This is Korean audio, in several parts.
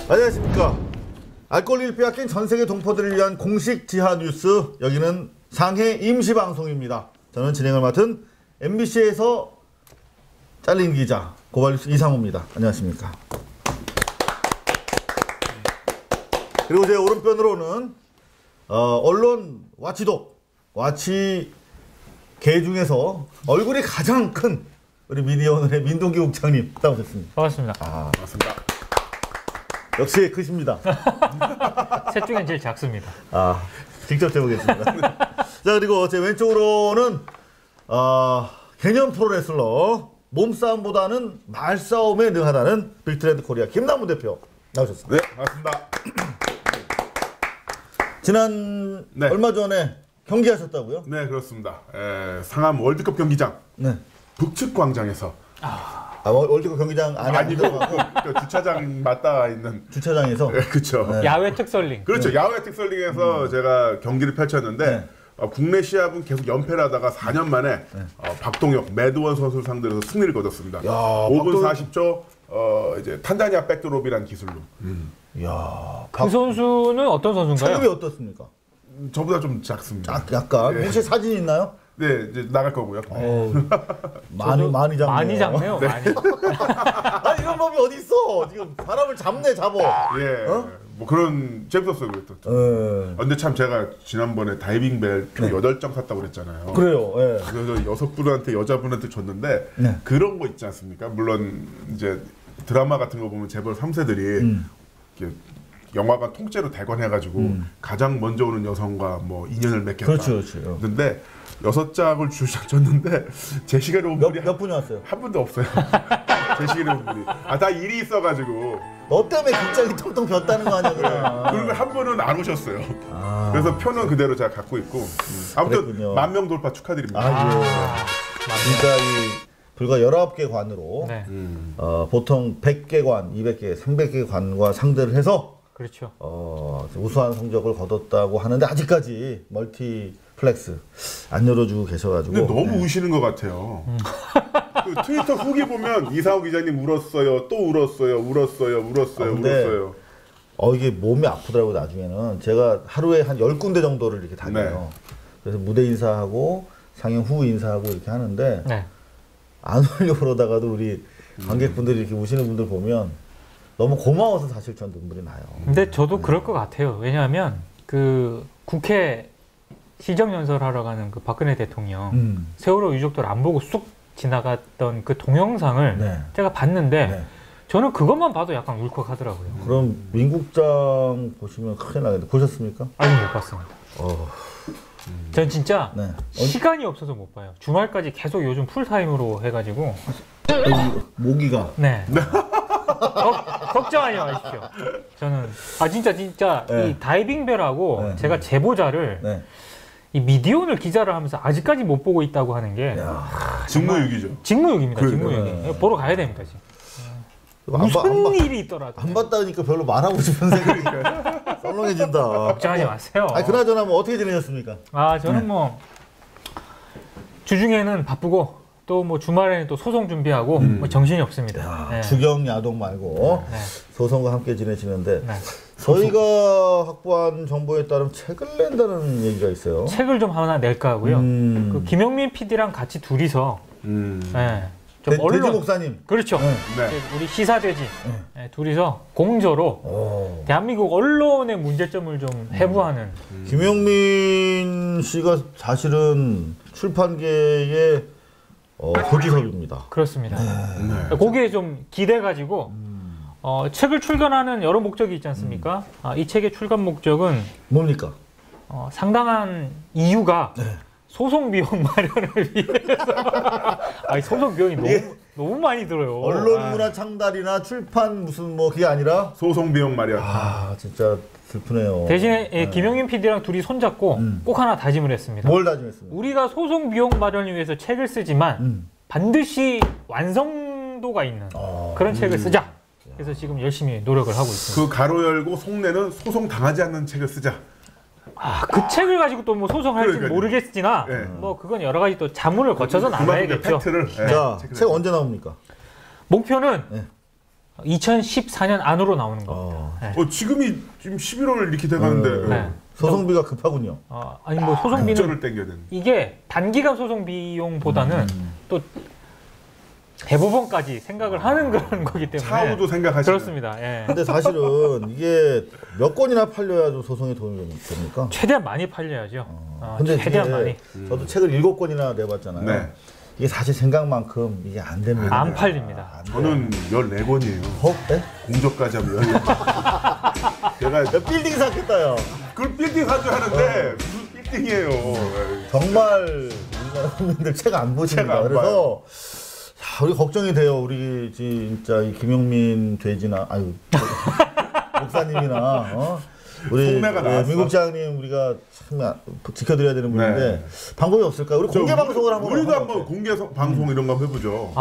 안녕하십니까. 알코올을 빼앗긴 전세계 동포들을 위한 공식 지하 뉴스, 여기는 상해 임시방송입니다. 저는 진행을 맡은 MBC에서 잘린 기자 고발뉴스 이상호입니다. 안녕하십니까. 그리고 제 오른편으로는 언론 와치독, 와치계 중에서 얼굴이 가장 큰 우리 미디어오늘의 민동기 국장님 나오셨습니다. 반갑습니다. 반갑습니다. 역시 크십니다. 셋 중엔 제일 작습니다. 직접 재보겠습니다. 자, 그리고 제 왼쪽으로는 개념 프로레슬러, 몸싸움보다는 말싸움에 능하다는 빅트렌드 코리아 김남훈 대표 나오셨습니다. 네, 반갑습니다. 지난 얼마 전에 경기하셨다고요? 네, 그렇습니다. 상암 월드컵 경기장 네. 북측 광장에서 월드컵 경기장 안에 아니고 그 주차장 맞닿아 있는 주차장에서 그렇죠. 네. 야외 특설링. 그렇죠. 네. 야외 특설링에서 제가 경기를 펼쳤는데 국내 시합은 계속 연패를 하다가 4년 만에 박동혁, 매드원 선수를 상대로 승리를 거뒀습니다. 5분 40초 이제 탄자니아 백드롭이라는 기술로. 야, 그 선수는 어떤 선수인가요? 체급이 어떻습니까? 저보다 좀 작습니다. 약간. 네. 혹시 사진 있나요? 네, 이제 나갈 거고요. 많이 작네요. 많이 작네요. 네. 많이. 아니, 이런 법이 어디 있어? 지금 사람을 잡어. 예, 뭐 그런 재밌었어요, 그랬죠. 근데 참 제가 지난번에 다이빙 벨표 8장 샀다고 그랬잖아요. 그래요. 그래서 6분한테 여자분한테 줬는데 그런 거 있지 않습니까? 물론 이제 드라마 같은 거 보면 재벌 3세들이 이렇게 영화관 통째로 대관해가지고 가장 먼저 오는 여성과 뭐 인연을 맺겠다. 그렇죠. 근데 6장을 줬는데 제 시간에 온 분이 몇 분이 왔어요? 한 분도 없어요. 제 시간에 온 분이. 다 일이 있어가지고. 너 때문에 극장이 텅텅 비었다는 거 아니야, 그냥. 그리고 한 분은 안 오셨어요. 그래서 표는 그대로 제가 갖고 있고. 아무튼 10,000명 돌파 축하드립니다. 그러니까 불과 19개 관으로 보통 100개 관, 200개, 300개 관과 상대를 해서 그렇죠. 우수한 성적을 거뒀다고 하는데 아직까지 멀티플렉스 안 열어주고 계셔가지고. 근데 너무 우시는 것 같아요. 그 트위터 후기 보면 이상호 기자님 울었어요, 또 울었어요. 이게 몸이 아프더라고. 나중에는 제가 하루에 한 10군데 정도를 이렇게 다녀요. 그래서 무대 인사하고 상영 후 인사하고 이렇게 하는데 안 울려고 그러다가도 우리 관객분들이 이렇게 우시는 분들 보면 너무 고마워서 사실 전 눈물이 나요. 근데 저도 그럴 것 같아요. 왜냐하면 그 국회 시정연설하러 가는 그 박근혜 대통령 세월호 유족들 안 보고 쑥 지나갔던 그 동영상을 제가 봤는데 저는 그것만 봐도 약간 울컥하더라고요. 그럼 민국장 보시면 큰일 나겠는데 보셨습니까? 아니, 못 봤습니다. 전 진짜 시간이 없어서 못 봐요. 주말까지 계속 요즘 풀타임으로 해가지고 모기가 걱정하지 마십시오. 저는 진짜 이 다이빙벨하고 제가 제보자를 이 미디어오늘 기자를 하면서 아직까지 못 보고 있다고 하는 게 직무유기죠. 직무유기입니다. 직무유기. 보러 가야 됩니다. 지금. 무슨 일이 있더라도 안 봤다니까 별로 말하고 싶은 생각이 썰렁해진다. 걱정하지 마세요. 그나저나 뭐 어떻게 지내셨습니까? 저는 뭐 주중에는 바쁘고 또 뭐 주말에는 또 소송 준비하고 뭐 정신이 없습니다. 주경 야동 말고 소송과 함께 지내시는데 저희가 확보한 정보에 따르면 책을 낸다는 얘기가 있어요. 책을 좀 하나 낼까 하고요. 그 김용민 PD랑 같이 둘이서 좀 돼지 목사님. 그렇죠. 우리 시사돼지 둘이서 공저로 대한민국 언론의 문제점을 좀 해부하는. 김용민 씨가 사실은 출판계의 소지섭입니다. 그렇습니다. 거기에 좀 기대가지고 책을 출간하는 여러 목적이 있지 않습니까? 이 책의 출간 목적은 뭡니까? 상당한 이유가 소송 비용 마련을 위해서. 소송 비용이 너무 너무 많이 들어요. 언론문화 창달이나 출판 무슨 뭐 그게 아니라 소송 비용 마련. 아 진짜 슬프네요. 대신에 김용민 PD랑 둘이 손잡고 꼭 하나 다짐을 했습니다. 뭘 다짐했습니까? 우리가 소송 비용 마련을 위해서 책을 쓰지만 반드시 완성도가 있는 그런 책을 쓰자. 그래서 지금 열심히 노력을 하고 있습니다. 그 가로 열고 속내는 소송 당하지 않는 책을 쓰자. 그 책을 가지고 또 뭐 소송할지 모르겠지나 뭐 그건 여러 가지 또 자문을 거쳐서 나와야겠죠. 자, 책 언제 나옵니까? 목표는 2014년 안으로 나오는 거. 지금이 지금 11월 이렇게 돼가는데 소송비가 급하군요. 아니 뭐 소송비는 땡겨야 되는. 이게 단기간 소송 비용보다는 또 대법원까지 생각을 하는 그런 거기 때문에 차후도 생각하시는. 그렇습니다. 예. 근데 사실은 이게 몇 권이나 팔려야 좀 소송에 도움이 됩니까? 최대한 많이 팔려야죠. 근데 최대한 많이. 저도 책을 7권이나 내봤잖아요. 네. 이게 사실 생각만큼 이게 안 됩니다. 안 팔립니다. 저는 14권이에요. 네? 공저까지 하면 14권. 제가 빌딩 샀겠다, 야. 그걸 빌딩 한 줄 하는데 무슨 빌딩이에요. 정말 우리나라 국민들 책 안 보십니다. 그래서 우리 걱정이 돼요. 우리 진짜 이 김용민 돼지나 목사님이나 우리 민국장님 우리가 참 지켜드려야 되는 분인데 방법이 없을까요? 우리 공개 방송을 한번 우리도 한번 공개 방송 이런 거 해보죠.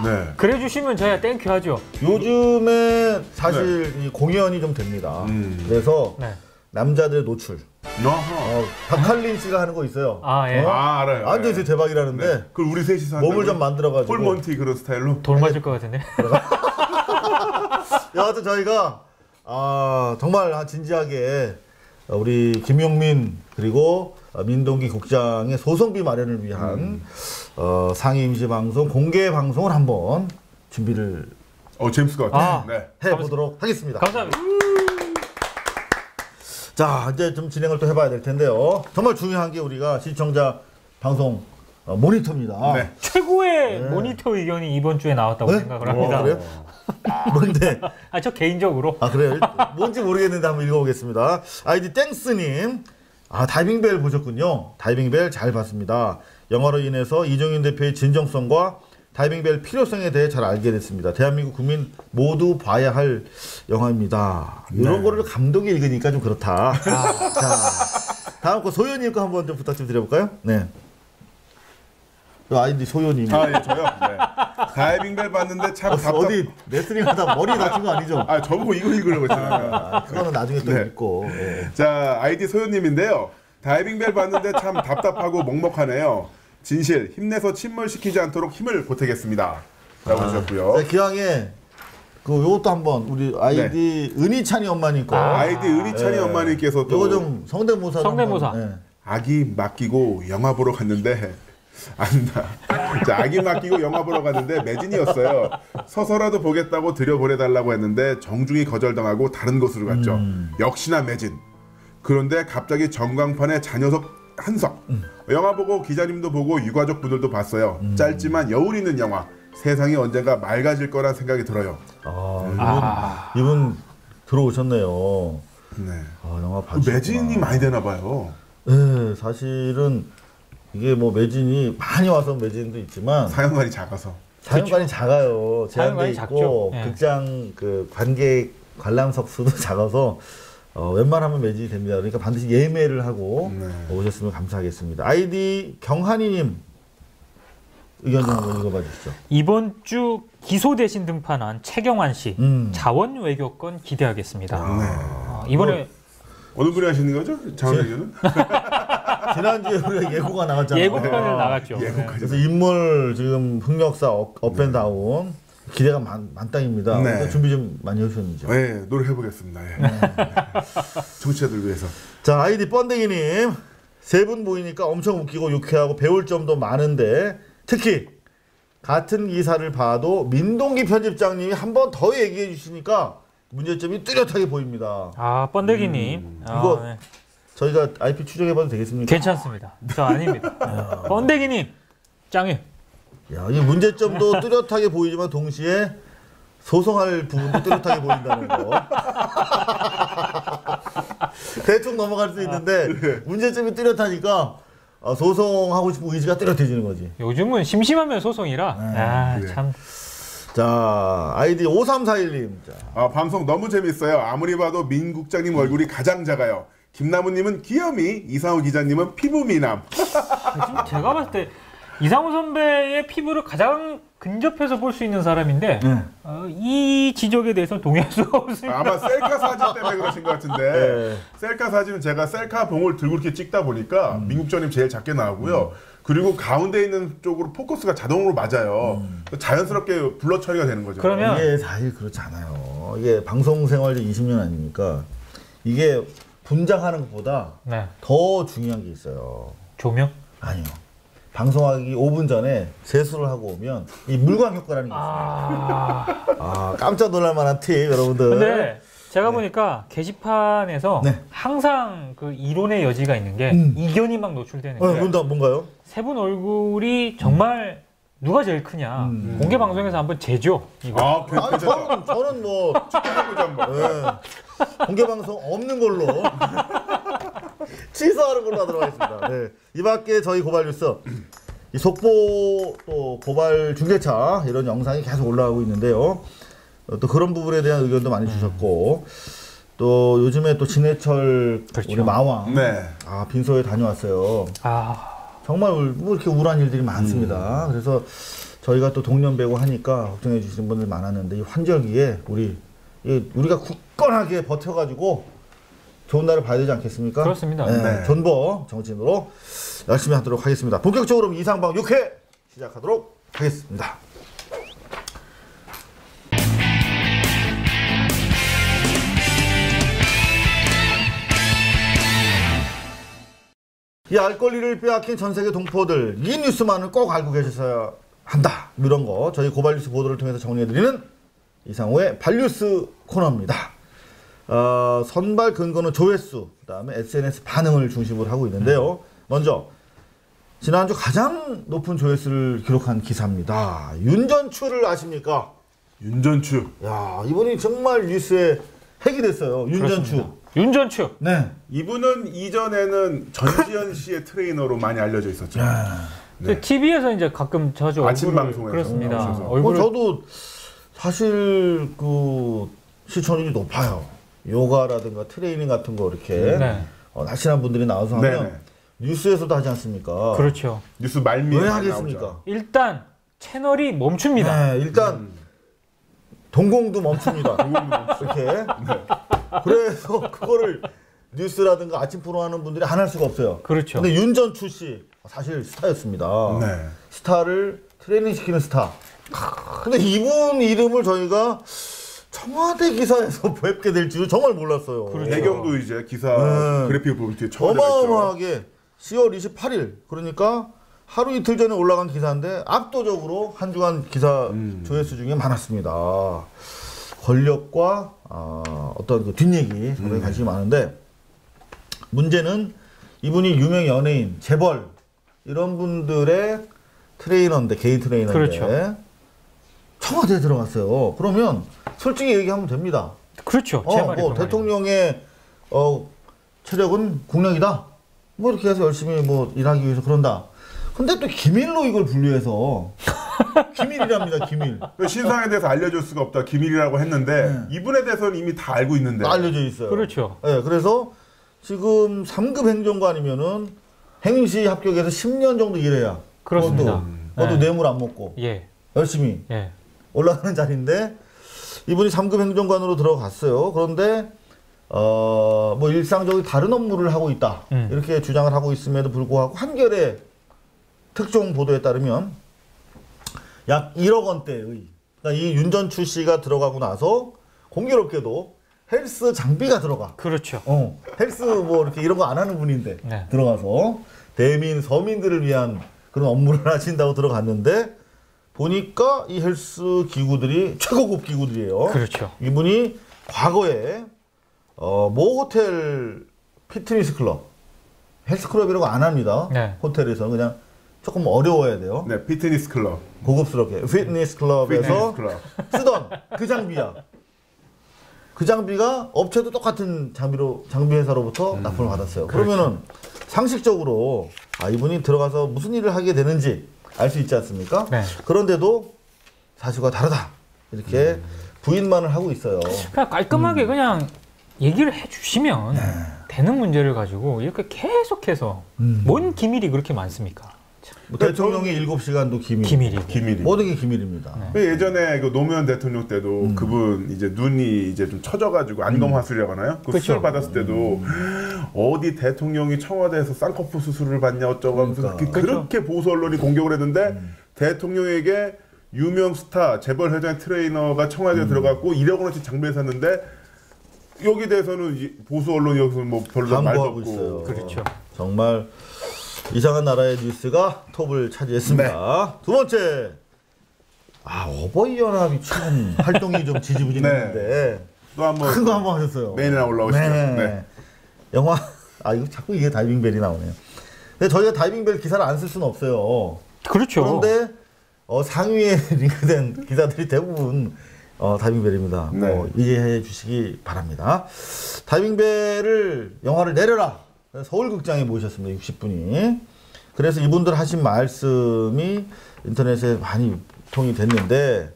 네. 그래 주시면 저야 땡큐 하죠. 요즘에 사실 이 공연이 좀 됩니다. 그래서 남자들의 노출. 박할린 씨가 하는 거 있어요. 알아요. 완전 히 대박이라는데. 그걸 우리 셋이서 몸을 좀 만들어가지고. 폴몬티 그런 스타일로. 돌 맞을 것 같은데. 여하튼 저희가 정말 진지하게 우리 김용민 그리고 민동기 국장의 소송비 마련을 위한 상위 임시 방송 공개 방송을 한번 준비를 재밌을 것 같아요. 해보도록 하겠습니다. 감사합니다. 자, 이제 좀 진행을 또 해봐야 될 텐데요. 정말 중요한 게 우리가 시청자 방송 모니터입니다. 최고의 모니터 의견이 이번 주에 나왔다고 생각을 합니다. 그래요? 뭔데? 저 개인적으로. 그래요? 뭔지 모르겠는데 한번 읽어보겠습니다. 아이디 땡스님. 다이빙벨 보셨군요. 다이빙벨 잘 봤습니다. 영화로 인해서 이정윤 대표의 진정성과 다이빙벨 필요성에 대해 잘 알게 됐습니다. 대한민국 국민 모두 봐야 할 영화입니다. 이런 거를 감독이 읽으니까 좀 그렇다. 자, 다음 거 소연님 거 한번 좀 부탁 좀 드려볼까요? 네. 아이디 소연님. 저요? 네. 다이빙벨 봤는데 참 어디 레슬링 하다 머리 다친 거 아니죠? 저보고 이거 읽으려고 했잖아요. 그거는 나중에 또 읽고. 자, 아이디 소연님인데요. 다이빙벨 봤는데 참 답답하고 먹먹하네요. 진실 힘내서 침몰시키지 않도록 힘을 보태겠습니다. 라고 하셨고요. 기왕에 요것도 한번 우리 아이디 은희찬이 엄마님 거. 아이디 은희찬이 엄마님께서 또 요거 좀 성대모사. 아기 맡기고 영화 보러 갔는데 아기 맡기고 영화 보러 갔는데 매진이었어요. 서서라도 보겠다고 들여보내달라고 했는데 정중히 거절당하고 다른 곳으로 갔죠. 역시나 매진. 그런데 갑자기 전광판에 자녀석 한석. 영화 보고 기자님도 보고 유가족 분들도 봤어요. 짧지만 여운 있는 영화. 세상이 언젠가 맑아질 거란 생각이 들어요. 이분 들어오셨네요. 영화 봐주셨구나. 매진이 많이 되나 봐요. 네, 사실은 이게 뭐 매진이 많이 와서 매진도 있지만 상영관이 작아서. 상영관이 작아요. 제한돼 있고 작죠. 극장 관객 관람석 수도 작아서 웬만하면 매진이 됩니다. 그러니까 반드시 예매를 하고 오셨으면 감사하겠습니다. 아이디 경한이님 의견 좀 한번 읽어봐 주시죠. 이번 주 기소 대신 등판한 최경환 씨 자원 외교권 기대하겠습니다. 이번에 어느 분이 하시는 거죠? 자원 외교는? 지난주에 우리가 예고가 나갔잖아요. 예고편을 나갔죠. 그래서 인물 지금 흑역사 업앤다운 기대가 만땅입니다. 네. 준비 좀 많이 해주셨는지요? 네, 노력해보겠습니다. 청취자들 위해서. 자, 아이디 번데기님. 세 분 모이니까 엄청 웃기고 유쾌하고 배울 점도 많은데 특히 같은 기사를 봐도 민동기 편집장님이 한 번 더 얘기해 주시니까 문제점이 뚜렷하게 보입니다. 번데기님. 이거 저희가 IP 추적해봐도 되겠습니까? 괜찮습니다. 저 아닙니다. 번데기님 짱이에요. 이 문제점도 뚜렷하게 보이지만 동시에 소송할 부분도 뚜렷하게 보인다는 거. 대충 넘어갈 수 있는데 문제점이 뚜렷하니까 소송하고 싶은 의지가 뚜렷해지는 거지. 요즘은 심심하면 소송이라. 네. 참. 자, 아이디 5341님. 방송 너무 재밌어요. 아무리 봐도 민 국장님 얼굴이 가장 작아요. 김나무님은 귀염이, 이상우 기자님은 피부 미남. 지금 제가 봤을 때 이상우 선배의 피부를 가장 근접해서 볼 수 있는 사람인데 이 지적에 대해서 동의할 수가 없습니다. 아마 셀카 사진 때문에 그러신 것 같은데 셀카 사진은 제가 셀카 봉을 들고 이렇게 찍다 보니까 민국장님 제일 작게 나오고요. 그리고 가운데 있는 쪽으로 포커스가 자동으로 맞아요. 자연스럽게 블러 처리가 되는 거죠. 그러면 이게 사실 그렇지 않아요. 이게 방송 생활 20년 아닙니까? 이게 분장하는 것보다 더 중요한 게 있어요. 조명? 아니요. 방송하기 5분 전에 세수를 하고 오면 이 물광 효과라는 게 있어요. 깜짝 놀랄 만한 팁, 여러분들. 근데 제가 보니까 게시판에서 항상 그 이론의 여지가 있는 게 이견이 막 노출되는 게 뭔가요? 세 분 얼굴이 정말 누가 제일 크냐. 공개 방송에서 한번 재죠. 이거. 저는 뭐 공개 방송 없는 걸로 취소하는 걸로 하도록 하겠습니다. 네. 이 밖에 저희 고발 뉴스 이 속보 또 고발 중계차 이런 영상이 계속 올라가고 있는데요. 또 그런 부분에 대한 의견도 많이 주셨고 또 요즘에 또 진해철 우리 마왕 빈소에 다녀왔어요. 정말 뭐 이렇게 우울한 일들이 많습니다. 그래서 저희가 또 동년배고 하니까 걱정해 주시는 분들 많았는데 이 환절기에 우리가 굳건하게 버텨가지고 좋은 날을 봐야 되지 않겠습니까? 그렇습니다. 존버 정치인으로 열심히 하도록 하겠습니다. 본격적으로 이상방 6회 시작하도록 하겠습니다. 이 알 권리를 빼앗긴 전 세계 동포들, 이 뉴스만을 꼭 알고 계셨어야 한다. 이런 거 저희 고발 뉴스 보도를 통해서 정리해드리는 이상호의 발뉴스 코너입니다. 선발 근거는 조회수, 그다음에 SNS 반응을 중심으로 하고 있는데요. 먼저 지난주 가장 높은 조회수를 기록한 기사입니다. 윤전추를 아십니까? 윤전추. 야, 이분이 정말 뉴스에 핵이 됐어요. 윤전추. 그렇습니다. 윤전추. 네. 이분은 이전에는 전지현 씨의 트레이너로 많이 알려져 있었죠. TV에서 이제 가끔 자주 아침 방송에서 그렇습니다. 저도 사실 그 시청률이 높아요. 요가라든가 트레이닝 같은 거 이렇게 날씬한 분들이 나와서 하면 뉴스에서도 하지 않습니까? 그렇죠. 뉴스 말미에 왜 하겠습니까? 나오죠. 일단 채널이 멈춥니다. 일단 동공도 멈춥니다. 이렇게. 그래서 그거를 뉴스라든가 아침 프로 하는 분들이 안 할 수가 없어요. 그렇죠. 근데 윤전추 씨 사실 스타였습니다. 스타를 트레이닝 시키는 스타. 근데 이분 이름을 저희가 청와대 기사에서 뵙게 될 줄은 정말 몰랐어요. 배경도 이제 기사 그래픽을 보면 뒤에 어마어마하게 10월 28일 그러니까 하루 이틀 전에 올라간 기사인데 압도적으로 한 주간 기사 조회수 중에 많았습니다. 권력과 어떤 그 뒷얘기 상당히 관심이 많은데 문제는 이분이 유명 연예인, 재벌 이런 분들의 트레이너인데 개인 트레이너인데 청와대에 들어갔어요. 그러면 솔직히 얘기하면 됩니다. 그렇죠. 뭐 대통령의 체력은 국력이다. 뭐 이렇게 해서 열심히 뭐 일하기 위해서 그런다. 근데 또 기밀로 이걸 분류해서 기밀이랍니다. 기밀. 신상에 대해서 알려줄 수가 없다. 기밀이라고 했는데 이분에 대해서는 이미 다 알고 있는데. 알려져 있어요. 그렇죠. 네, 그래서 지금 3급 행정관이면은 행시 합격해서 10년 정도 일해야. 그렇습니다. 그것도 뇌물 안 먹고 열심히 올라가는 자리인데 이분이 3급 행정관으로 들어갔어요. 그런데 뭐 일상적인 다른 업무를 하고 있다. 이렇게 주장을 하고 있음에도 불구하고 한겨레 특종 보도에 따르면 약 1억 원대의 그러니까 이 윤전추 씨가 들어가고 나서 공교롭게도 헬스 장비가 들어가. 그렇죠. 헬스 뭐 이렇게 이런 거 안 하는 분인데 들어가서 대민 서민들을 위한 그런 업무를 하신다고 들어갔는데 보니까 이 헬스 기구들이 최고급 기구들이에요. 그렇죠. 이분이 과거에 모 호텔 피트니스 클럽 헬스클럽이라고 안 합니다. 호텔에서 그냥 조금 어려워야 돼요. 네, 피트니스 클럽. 고급스럽게 피트니스 클럽에서 쓰던 그 장비야. 그 장비가 업체도 똑같은 장비 회사로부터 납품을 받았어요. 그러면은 상식적으로 이분이 들어가서 무슨 일을 하게 되는지 알 수 있지 않습니까? 네. 그런데도 사실과 다르다 이렇게 부인만을 하고 있어요. 그냥 깔끔하게 그냥 얘기를 해주시면 되는 문제를 가지고 이렇게 계속해서 뭔 기밀이 그렇게 많습니까? 뭐 대통령이 7시간도 기밀이 모든 게 기밀입니다. 네. 예전에 그 노무현 대통령 때도 그분 이제 눈이 이제 좀 처져가지고 안검하술이라고 하나요? 그 수술 받았을 때도 어디 대통령이 청와대에서 쌍꺼풀 수술을 받냐 어쩌고 하면서 그렇게 보수 언론이 공격을 했는데 대통령에게 유명 스타 재벌 회장 트레이너가 청와대에 들어갔고 1억 원어치 장비를 샀는데 여기 대해서는 보수 언론이 여기서 뭐 별로 말도 없고 있어요. 그렇죠. 정말 이상한 나라의 뉴스가 톱을 차지했습니다. 네. 두 번째, 어버이 연합이 참 활동이 좀 지지부진했는데 또 한번 큰 거 한번 하셨어요. 메인이나 올라오시죠. 네. 영화 이거 자꾸 이게 다이빙벨이 나오네요. 근데 저희가 다이빙벨 기사를 안 쓸 수는 없어요. 그렇죠. 그런데 상위에 링크된 기사들이 대부분 다이빙벨입니다. 네. 이해해 주시기 바랍니다. 다이빙벨을 영화를 내려라. 서울극장에 모셨습니다. 60분이. 그래서 이분들 하신 말씀이 인터넷에 많이 유통이 됐는데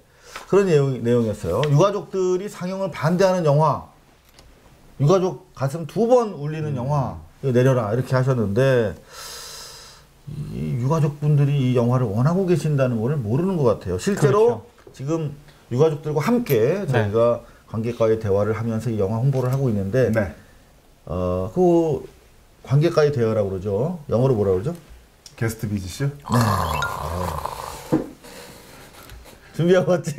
그런 내용이었어요. 유가족들이 상영을 반대하는 영화, 유가족 가슴 2번 울리는 영화 이거 내려라 이렇게 하셨는데 이 유가족분들이 이 영화를 원하고 계신다는 걸 모르는 것 같아요. 실제로 그렇죠. 지금 유가족들과 함께 저희가 관객과의 대화를 하면서 이 영화 홍보를 하고 있는데 그 관객과의 대화라고 그러죠. 영어로 뭐라 그러죠? 게스트 비지쇼? 네. 준비하고 왔지?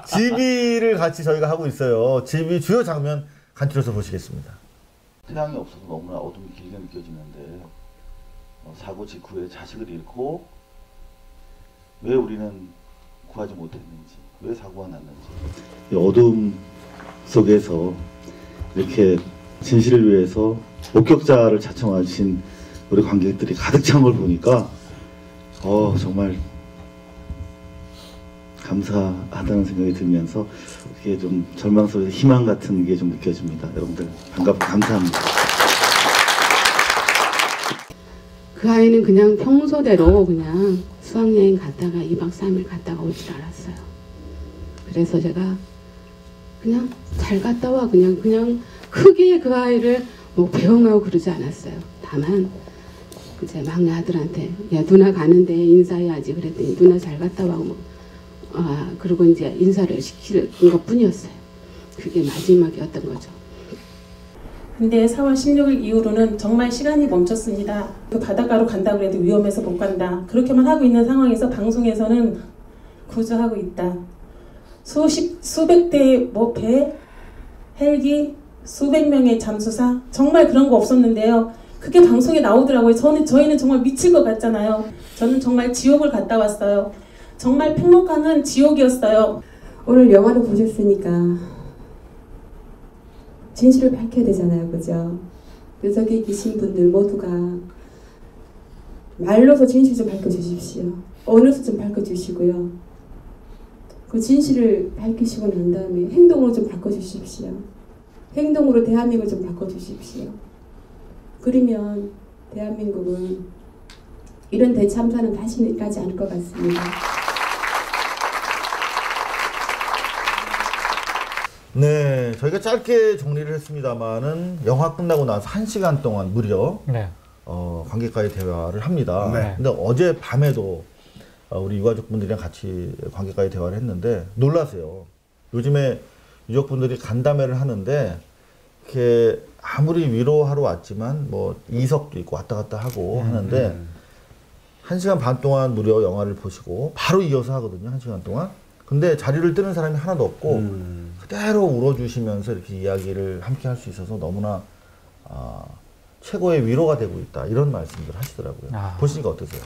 지비를 같이 저희가 하고 있어요. 지비 주요 장면 간추려서 보시겠습니다. 태양이 없어서 너무나 어둠이 길게 느껴지는데 사고 직후에 자식을 잃고 왜 우리는 구하지 못했는지, 왜 사고가 났는지. 이 어둠 속에서 이렇게 진실을 위해서 목격자를 자청해 주신 우리 관객들이 가득 찬 걸 보니까 정말 감사하다는 생각이 들면서 이렇게 좀 절망 속에서 희망 같은 게 좀 느껴집니다. 여러분들 반갑고 감사합니다. 그 아이는 그냥 평소대로 그냥 수학여행 갔다가 2박 3일 갔다가 올 줄 알았어요. 그래서 제가 그냥 잘 갔다 와 그냥 크게 그 아이를 뭐 배웅하고 그러지 않았어요. 다만 이제 막내 아들한테 야 누나 가는데 인사해야지 그랬더니 누나 잘 갔다 와 뭐 그리고 이제 인사를 시키는 것뿐이었어요. 그게 마지막이었던 거죠. 근데 4월 16일 이후로는 정말 시간이 멈췄습니다. 그 바닷가로 간다고 해도 위험해서 못 간다. 그렇게만 하고 있는 상황에서 방송에서는 구조하고 있다. 수백 대의 배, 헬기, 수백 명의 잠수사 정말 그런 거 없었는데요. 그게 방송에 나오더라고요. 저희는 정말 미칠 것 같잖아요. 저는 정말 지옥을 갔다 왔어요. 정말 팽목하는 지옥이었어요. 오늘 영화를 보셨으니까 진실을 밝혀야 되잖아요. 그죠? 그래서 저기 계신 분들 모두가 말로서 진실 좀 밝혀주십시오. 언어서 좀 밝혀주시고요. 그 진실을 밝히시고 난 다음에 행동으로 좀 바꿔주십시오. 행동으로 대한민국을 좀 바꿔주십시오. 그러면 대한민국은 이런 대참사는 다시는 일어나지 않을 것 같습니다. 네, 저희가 짧게 정리를 했습니다만은 영화 끝나고 나서 1시간 동안 무려 관객과의 대화를 합니다. 근데 어제 밤에도 우리 유가족분들이랑 같이 관객과의 대화를 했는데 놀라세요. 요즘에 유족분들이 간담회를 하는데 이렇게 아무리 위로하러 왔지만 뭐 이석도 있고 왔다 갔다 하고 하는데 1시간 반 동안 무려 영화를 보시고 바로 이어서 하거든요. 1시간 동안. 근데 자리를 뜨는 사람이 하나도 없고 그대로 울어주시면서 이렇게 이야기를 함께 할 수 있어서 너무나 최고의 위로가 되고 있다. 이런 말씀들 하시더라고요. 보시니까 어떠세요?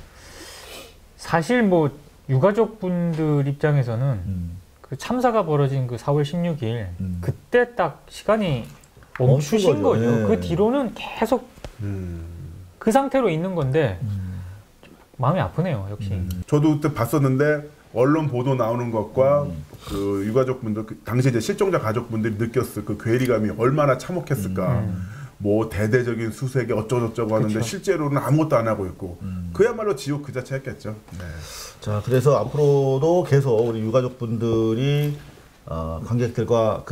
사실 뭐 유가족분들 입장에서는 그 참사가 벌어진 그 4월 16일 그때 딱 시간이 멈추신 거죠. 예. 그 뒤로는 계속 그 상태로 있는 건데 마음이 아프네요. 역시. 저도 그때 봤었는데 언론 보도 나오는 것과 그 유가족분들, 그 당시 이제 실종자 가족분들이 느꼈을 그 괴리감이 얼마나 참혹했을까. 뭐 대대적인 수색이 어쩌고저쩌고 하는데 그쵸. 실제로는 아무것도 안 하고 있고 그야말로 지옥 그 자체였겠죠. 네. 자, 그래서 앞으로도 계속 우리 유가족분들이 관객들과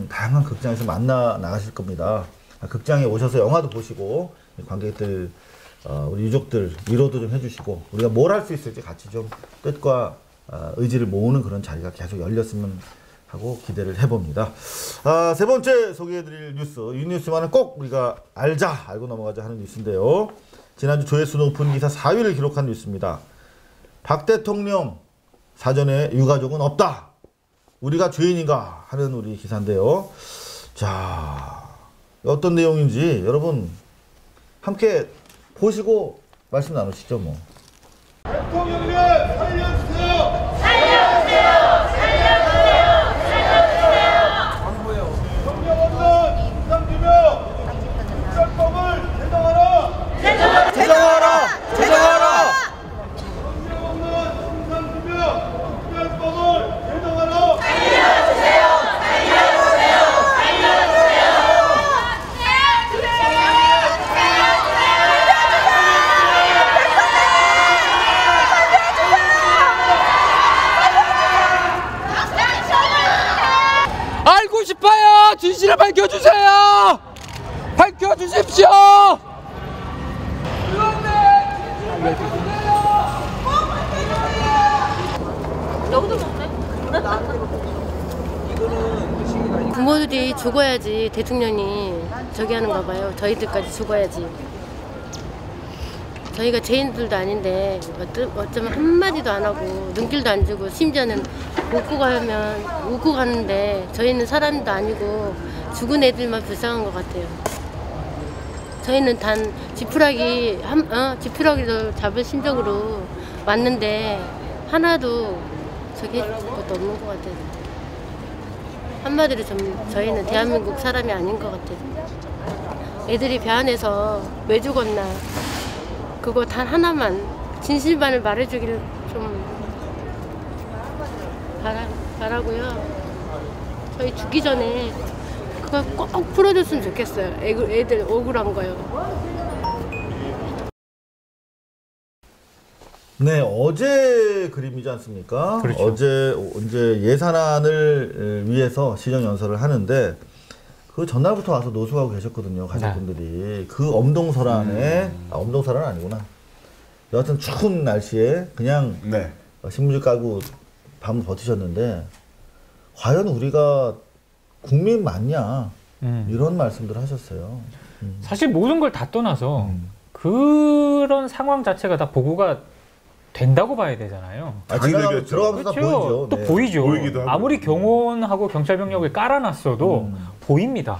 다양한 극장에서 만나 나가실 겁니다. 극장에 오셔서 영화도 보시고 관객들, 우리 유족들 위로도 좀 해주시고 우리가 뭘 할 수 있을지 같이 좀 뜻과 의지를 모으는 그런 자리가 계속 열렸으면 하고 기대를 해봅니다. 세 번째 소개해드릴 뉴스, 이 뉴스만은 꼭 우리가 알고 넘어가자 하는 뉴스인데요. 지난주 조회수 높은 기사 4위를 기록한 뉴스입니다. 박 대통령 사전에 유가족은 없다. 우리가 죄인인가 하는 우리 기사인데요. 자, 어떤 내용인지 여러분 함께 보시고 말씀 나누시죠. 뭐. 대통령님 살려주세요. 경력 없는 이상규명 국정법을 제정하라. 제정하라. 경력 없는 이상규명 국정법을 제정하라. 알고 싶어요. 진실을 밝혀주세요. 밝혀주십시오. 부모들이 죽어야지 대통령이 저기 하는가 봐요. 저희들까지 죽어야지. 저희가 죄인들도 아닌데 어쩌면 한마디도 안 하고 눈길도 안 주고 심지어는 웃고 가는데 저희는 사람도 아니고 죽은 애들만 불쌍한 것 같아요. 저희는 단 지푸라기를 잡을 심정으로 왔는데 하나도 저기 해줄 것도 없는 것 같아요. 한마디로 저희는 대한민국 사람이 아닌 것 같아요. 애들이 배 안에서 왜 죽었나 그거 단 하나만 진실만을 말해주기를 좀 바라고요. 저희 죽기 전에 그걸 꼭 풀어줬으면 좋겠어요. 애들 억울한 거요. 네, 어제 그림이지 않습니까? 그렇죠. 어제 이제 예산안을 위해서 시정연설을 하는데 그 전날부터 와서 노숙하고 계셨거든요, 가족분들이. 네. 그 엄동설안에 엄동설안은 아니구나. 여하튼 추운 날씨에 그냥 네. 신문지 깔고 밤을 버티셨는데 과연 우리가 국민 맞냐 이런 말씀들 하셨어요. 사실 모든 걸 다 떠나서 그런 상황 자체가 다 보고가 된다고 봐야 되잖아요. 지나가면 들어가면서 그렇죠. 다 보이죠. 또 네. 보이죠. 보이기도 하고. 아무리 경호원하고 경찰 병력을 깔아놨어도 보입니다.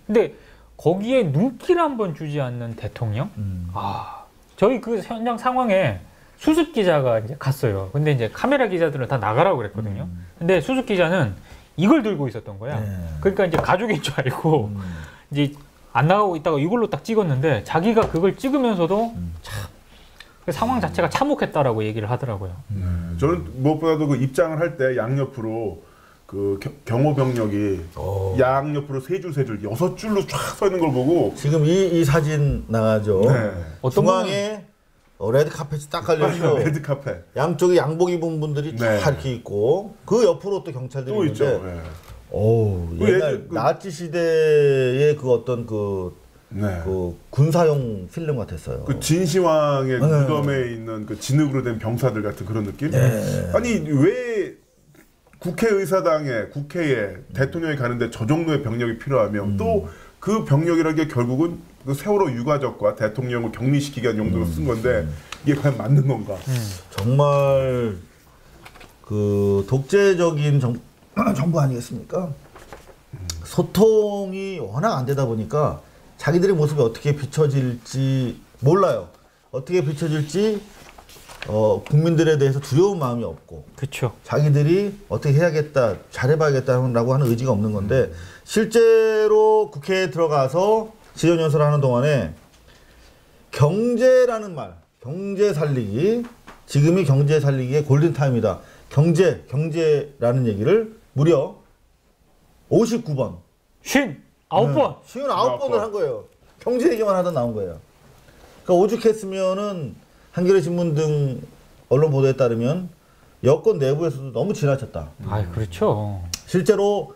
근데 거기에 눈길 한번 주지 않는 대통령? 저희 그 현장 상황에 수습 기자가 이제 갔어요. 근데 이제 카메라 기자들은 다 나가라고 그랬거든요. 근데 수습 기자는 이걸 들고 있었던 거야. 네. 그러니까 이제 가족인 줄 알고 이제 안 나가고 있다가 이걸로 딱 찍었는데 자기가 그걸 찍으면서도 참 그 상황 자체가 참혹했다라고 얘기를 하더라고요. 저는 무엇보다도 그 입장을 할 때 양옆으로 그 경호 병력이 양옆으로 세 줄 6줄로 쫙 서 있는 걸 보고 지금 이 사진 나가죠. 네. 중앙에 레드 카펫이 딱 깔려있고 레드 카펫 양쪽에 양복 입은 분들이 네. 다 이렇게 있고 그 옆으로 또 경찰들이 또 있는데 있죠. 네. 옛날 나치 시대의 그 어떤 그 군사용 필름 같았어요. 그 진시황의 무덤에 있는 그 진흙으로 된 병사들 같은 그런 느낌? 네. 아니 왜 국회의사당에 국회에 대통령이 가는데 저 정도의 병력이 필요하면 또 그 병력이라는 게 결국은 그 세월호 유가족과 대통령을 격리시키기 위한 용도로 쓴 건데 이게 과연 맞는 건가? 정말 그 독재적인 정부 아니겠습니까? 소통이 워낙 안 되다 보니까 자기들의 모습이 어떻게 비춰질지 몰라요. 어떻게 비춰질지 국민들에 대해서 두려운 마음이 없고, 그렇죠. 자기들이 어떻게 해야겠다, 잘해봐야겠다라고 하는 의지가 없는 건데 실제로 국회에 들어가서 시정연설을 하는 동안에 경제라는 말, 경제 살리기, 지금이 경제 살리기의 골든 타임이다. 경제라는 얘기를 무려 59번. 59번. 59번을 한 거예요. 경제 얘기만 하다 나온 거예요. 그러니까 오죽했으면은 한겨레 신문 등 언론 보도에 따르면 여권 내부에서도 너무 지나쳤다. 아, 그렇죠. 실제로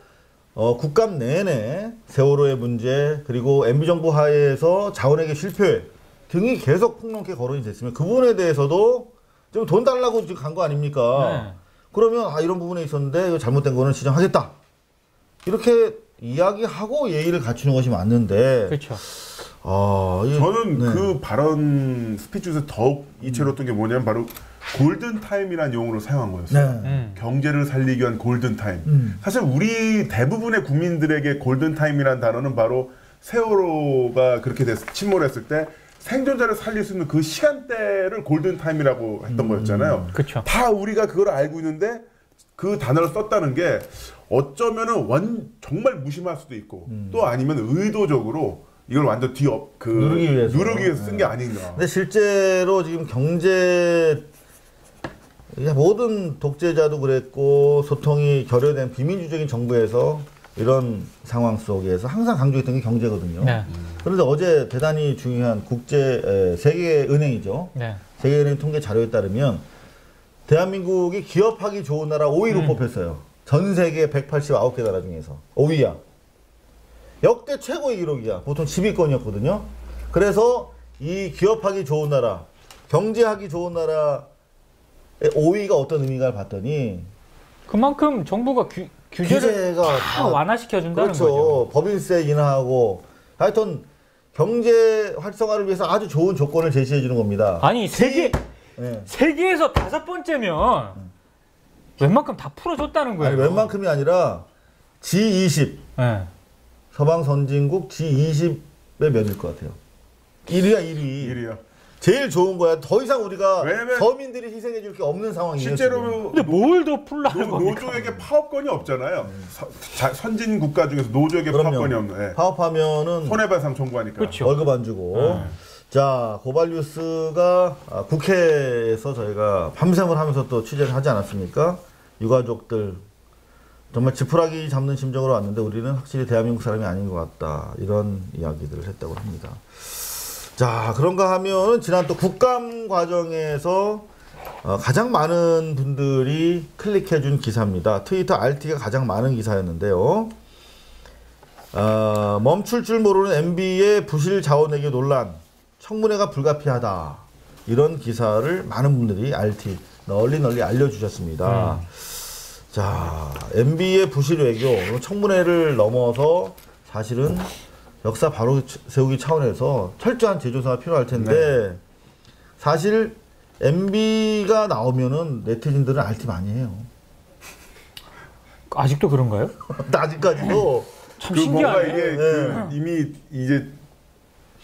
국감 내내 세월호의 문제 그리고 MB정부 하에서 자원외교 실패 등이 계속 폭넓게 거론이 됐으면 그 부분에 대해서도 좀 돈 달라고 간 거 아닙니까? 네. 그러면 이런 부분에 있었는데 이거 잘못된 거는 지정하겠다. 이렇게 이야기하고 예의를 갖추는 것이 맞는데. 그렇죠. 저는 그 발언 스피치에서 더욱 이채로웠던 게 뭐냐면 바로 골든타임이라는 용어를 사용한 거였어요. 경제를 살리기 위한 골든타임. 사실 우리 대부분의 국민들에게 골든타임이라는 단어는 바로 세월호가 그렇게 침몰했을 때 생존자를 살릴 수 있는 그 시간대를 골든타임이라고 했던 거였잖아요. 그쵸. 다 우리가 그걸 알고 있는데 그 단어를 썼다는 게 어쩌면은 정말 무심할 수도 있고 또 아니면 의도적으로 이걸 완전 누르기 위해서 쓴 게 아닌가. 근데 실제로 지금 경제 모든 독재자도 그랬고 소통이 결여된 비민주적인 정부에서 이런 상황 속에서 항상 강조했던 게 경제거든요. 네. 그런데 어제 대단히 중요한 세계은행이죠. 네. 세계은행 통계 자료에 따르면 대한민국이 기업하기 좋은 나라 5위로 뽑혔어요. 전 세계 189개 나라 중에서 5위야. 역대 최고의 기록이야. 보통 10위권이었거든요. 그래서 이 기업하기 좋은 나라, 경제하기 좋은 나라의 5위가 어떤 의미가 봤더니 그만큼 정부가 규제를 다 완화시켜준다는 그렇죠. 거죠. 법인세 인하하고 하여튼 경제 활성화를 위해서 아주 좋은 조건을 제시해 주는 겁니다. 아니 세계에서 5번째면 웬만큼 다 풀어줬다는 거예요. 아니, 웬만큼이 아니라 G20 서방 선진국 G20의 몇일 것 같아요. 1위야 1위. 제일 좋은 거야. 더 이상 우리가 서민들이 희생해 줄 게 없는 상황이에요. 실제로 근데 뭘 더 풀라는 겁니까? 노조에게 파업권이 없잖아요. 선진 국가 중에서 노조에게 파업권이 없네. 파업하면은 손해배상 청구하니까. 그렇죠. 월급 안 주고. 자, 고발뉴스가 국회에서 저희가 밤샘을 하면서 또 취재를 하지 않았습니까? 유가족들 정말 지푸라기 잡는 심정으로 왔는데 우리는 확실히 대한민국 사람이 아닌 것 같다. 이런 이야기들을 했다고 합니다. 자, 그런가 하면 지난 또 국감 과정에서 가장 많은 분들이 클릭해준 기사입니다. 트위터 RT가 가장 많은 기사였는데요. 멈출 줄 모르는 MB의 부실 자원외교 논란, 청문회가 불가피하다. 이런 기사를 많은 분들이 RT 널리 알려주셨습니다. 자, MB의 부실 외교, 청문회를 넘어서 사실은 역사 바로 세우기 차원에서 철저한 재조사가 필요할 텐데 사실 MB가 나오면은 네티즌들은 RT 많이 해요. 아직도 그런가요? 아직까지도 참 신기하네. 뭔가 이게 이미 이제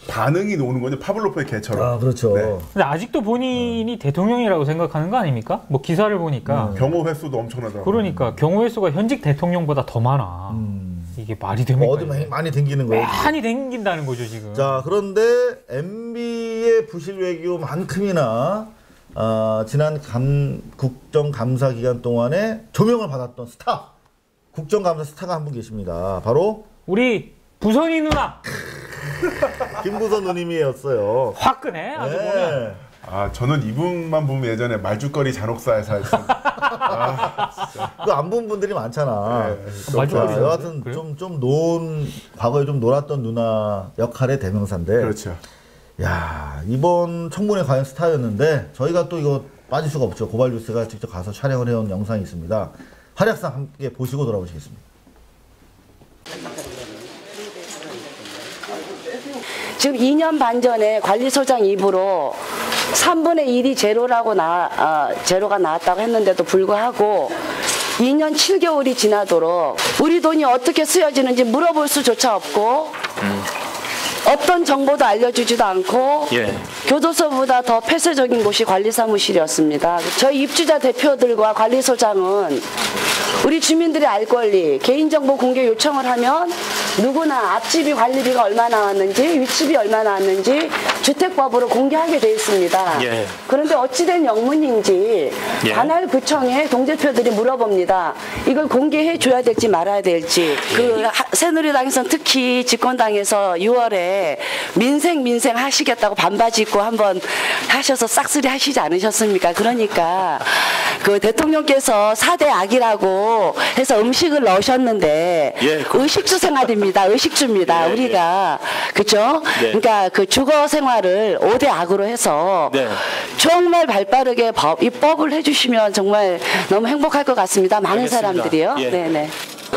반응이 오는 거죠. 파블로프의 개처럼. 그렇죠. 네. 근데 아직도 본인이 대통령이라고 생각하는 거 아닙니까? 뭐 기사를 보니까 경호 횟수도 엄청나더라고요. 그러니까 경호 횟수가 현직 대통령보다 더 많아. 이게 말이 됩니까? 어디 많이 댕기는 거예요. 많이 댕긴다는 거죠 지금. 자, 그런데 MB의 부실 외교만큼이나 지난 국정감사 기간 동안에 조명을 받았던 스타, 국정감사 스타가 한 분 계십니다. 바로 우리 부선이 누나. 김부선 누님이었어요. 화끈해 아주 보면. 저는 이분만 보면 예전에 말죽거리 잔혹사에서 그 안 본 분들이 많잖아. 말죽거리 여하튼 과거에 좀 놀았던 누나 역할의 대명사인데. 그렇죠. 야, 이번 청문회 과연 스타였는데 저희가 또 이거 빠질 수가 없죠. 고발뉴스가 직접 가서 촬영을 해온 영상이 있습니다. 활약상 함께 보시고 돌아오시겠습니다. 지금 2년 반 전에 관리소장 입으로 3분의 1이 제로가 나왔다고 했는데도 불구하고 2년 7개월이 지나도록 우리 돈이 어떻게 쓰여지는지 물어볼 수조차 없고 어떤 정보도 알려주지도 않고 교도소보다 더 폐쇄적인 곳이 관리사무실이었습니다. 저희 입주자 대표들과 관리소장은 우리 주민들이 알 권리, 개인정보 공개 요청을 하면 누구나 앞집이 관리비가 얼마 나왔는지, 윗집이 얼마 나왔는지 주택법으로 공개하게 돼 있습니다. 그런데 어찌된 영문인지 관할구청에 동대표들이 물어봅니다. 이걸 공개해 줘야 될지 말아야 될지. 그 새누리당에서는 특히 집권당에서 6월에 때 민생 하시겠다고 반바지 입고 한번 하셔서 싹쓸이 하시지 않으셨습니까? 그러니까 그 대통령께서 4대 악이라고 해서 음식을 넣으셨는데 의식주 생활입니다. 의식주입니다. 우리가 그죠? 그러니까 그 주거 생활을 5대 악으로 해서 정말 발빠르게 입법을 해주시면 정말 너무 행복할 것 같습니다. 많은 사람들이요. 네네.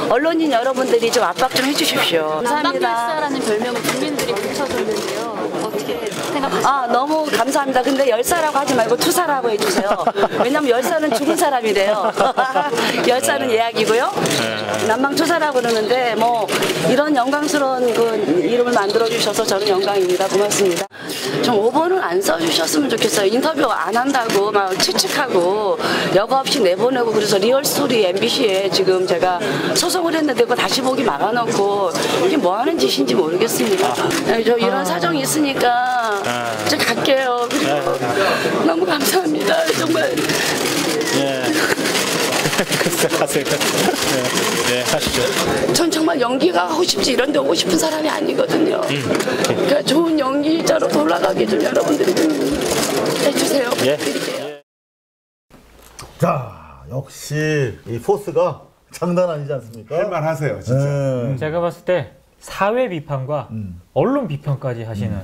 언론인 여러분들이 좀 압박 좀 해주십시오. 감사합니다. 난방열사라는 별명을 국민들이 붙여줬는데요. 어떻게 생각하세요? 아 너무 감사합니다. 근데 열사라고 하지 말고 투사라고 해주세요. 왜냐면 열사는 죽은 사람이래요. 열사는 예약이고요. 난방투사라고 그러는데 뭐 이런 영광스러운 그 이름을 만들어주셔서 저는 영광입니다. 고맙습니다. 좀 5번은 안 써주셨으면 좋겠어요. 인터뷰 안 한다고 막 추측하고 여과 없이 내보내고 그래서 리얼스토리 MBC에 지금 제가 소송을 했는데 그거 다시 보기 막아놓고 이게 뭐 하는 짓인지 모르겠습니다. 저 이런 사정이 있으니까 이제 갈게요. 그리고 너무 감사합니다. 정말. 하세요. 네, 하시죠. 전 정말 연기가 하고 싶지 이런 데 오고 싶은 사람이 아니거든요. 그러니까 좋은 연기자로 돌아가게 좀 여러분들이 좀 해주세요. 자, 역시 이 포스가 장난 아니지 않습니까? 할만하세요, 진짜. 제가 봤을 때 사회 비판과 언론 비판까지 하시는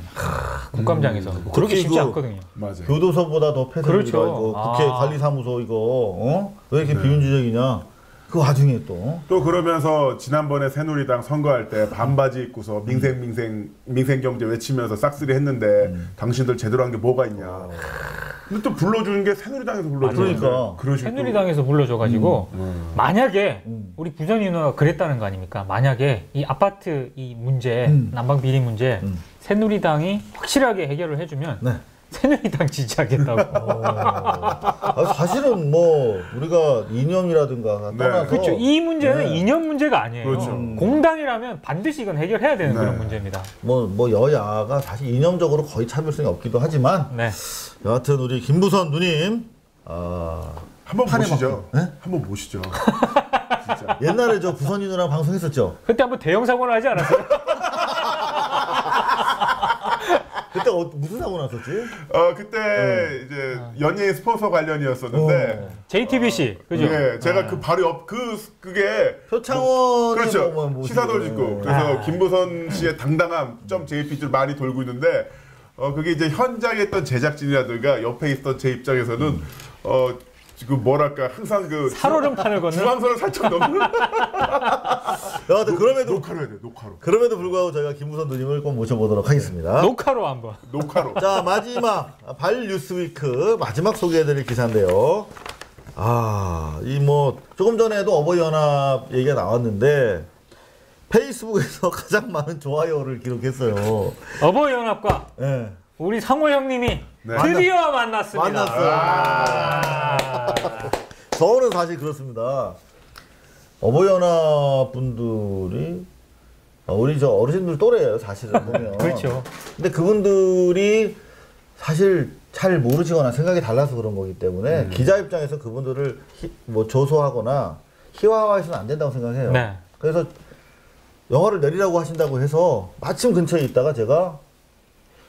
국감장에서 그렇게 쉽지 않거든요. 맞아요. 교도소보다 더 폐쇄적이고 그렇죠. 국회 관리사무소 이거 왜 이렇게 비윤주적이냐? 그 와중에 또 그러면서 지난번에 새누리당 선거할 때 반바지 입고서 민생경제 외치면서 싹쓸이 했는데 당신들 제대로 한 게 뭐가 있냐. 근데 또 불러주는 게 새누리당에서 불러주는 그러니까 새누리당에서 불러줘가지고 만약에 우리 부전이 누나가 그랬다는 거 아닙니까? 만약에 이 아파트 이 문제 난방 비리 문제 새누리당이 확실하게 해결을 해주면 새누리당 지지하겠다고. 사실은 뭐 우리가 이념이라든가 떠나서 그렇죠. 이 문제는 이념 문제가 아니에요. 그렇죠. 공당이라면 반드시 이건 해결해야 되는 그런 문제입니다. 뭐 여야가 사실 이념적으로 거의 차별성이 없기도 하지만 여하튼 우리 김부선 누님 한번 보시죠. 한번 보시죠. 진짜. 옛날에 저 부선이 누나랑 방송했었죠. 그때 한번 대형 사고를 하지 않았어요? 그때 무슨 사고 났었지? 그때 이제 연예인 스폰서 관련이었었는데 JTBC 그죠? 예, 제가 그 바로 옆 그게 표창원 그렇죠. 시사도를 짓고 그래서 김부선 씨의 당당함 .jp를 많이 돌고 있는데 그게 이제 현장에 있던 제작진이라든가 옆에 있던 제 입장에서는 지금 뭐랄까 항상 그 살얼음판을 걷는 중앙선을 살짝 넘는. 여하튼 그럼에도 녹화로 해야 돼. 녹화로. 그럼에도 불구하고 저희가 김부선 누님을 꼭 모셔보도록 하겠습니다. 녹화로 한번. 녹화로. 자 마지막 발 뉴스위크 마지막 소개해드릴 기사인데요. 이 뭐 조금 전에도 어버이연합 얘기가 나왔는데 페이스북에서 가장 많은 좋아요를 기록했어요. 어버이연합과 우리 상호 형님이 드디어 만났습니다. 저는 사실 그렇습니다. 어버이연합 분들이 우리 저 어르신들 또래예요, 사실은 보면. 그렇죠. 근데 그분들이 사실 잘 모르시거나 생각이 달라서 그런 거기 때문에 기자 입장에서 그분들을 뭐 조소하거나 희화화해서는 안 된다고 생각해요. 그래서 영화를 내리라고 하신다고 해서 마침 근처에 있다가 제가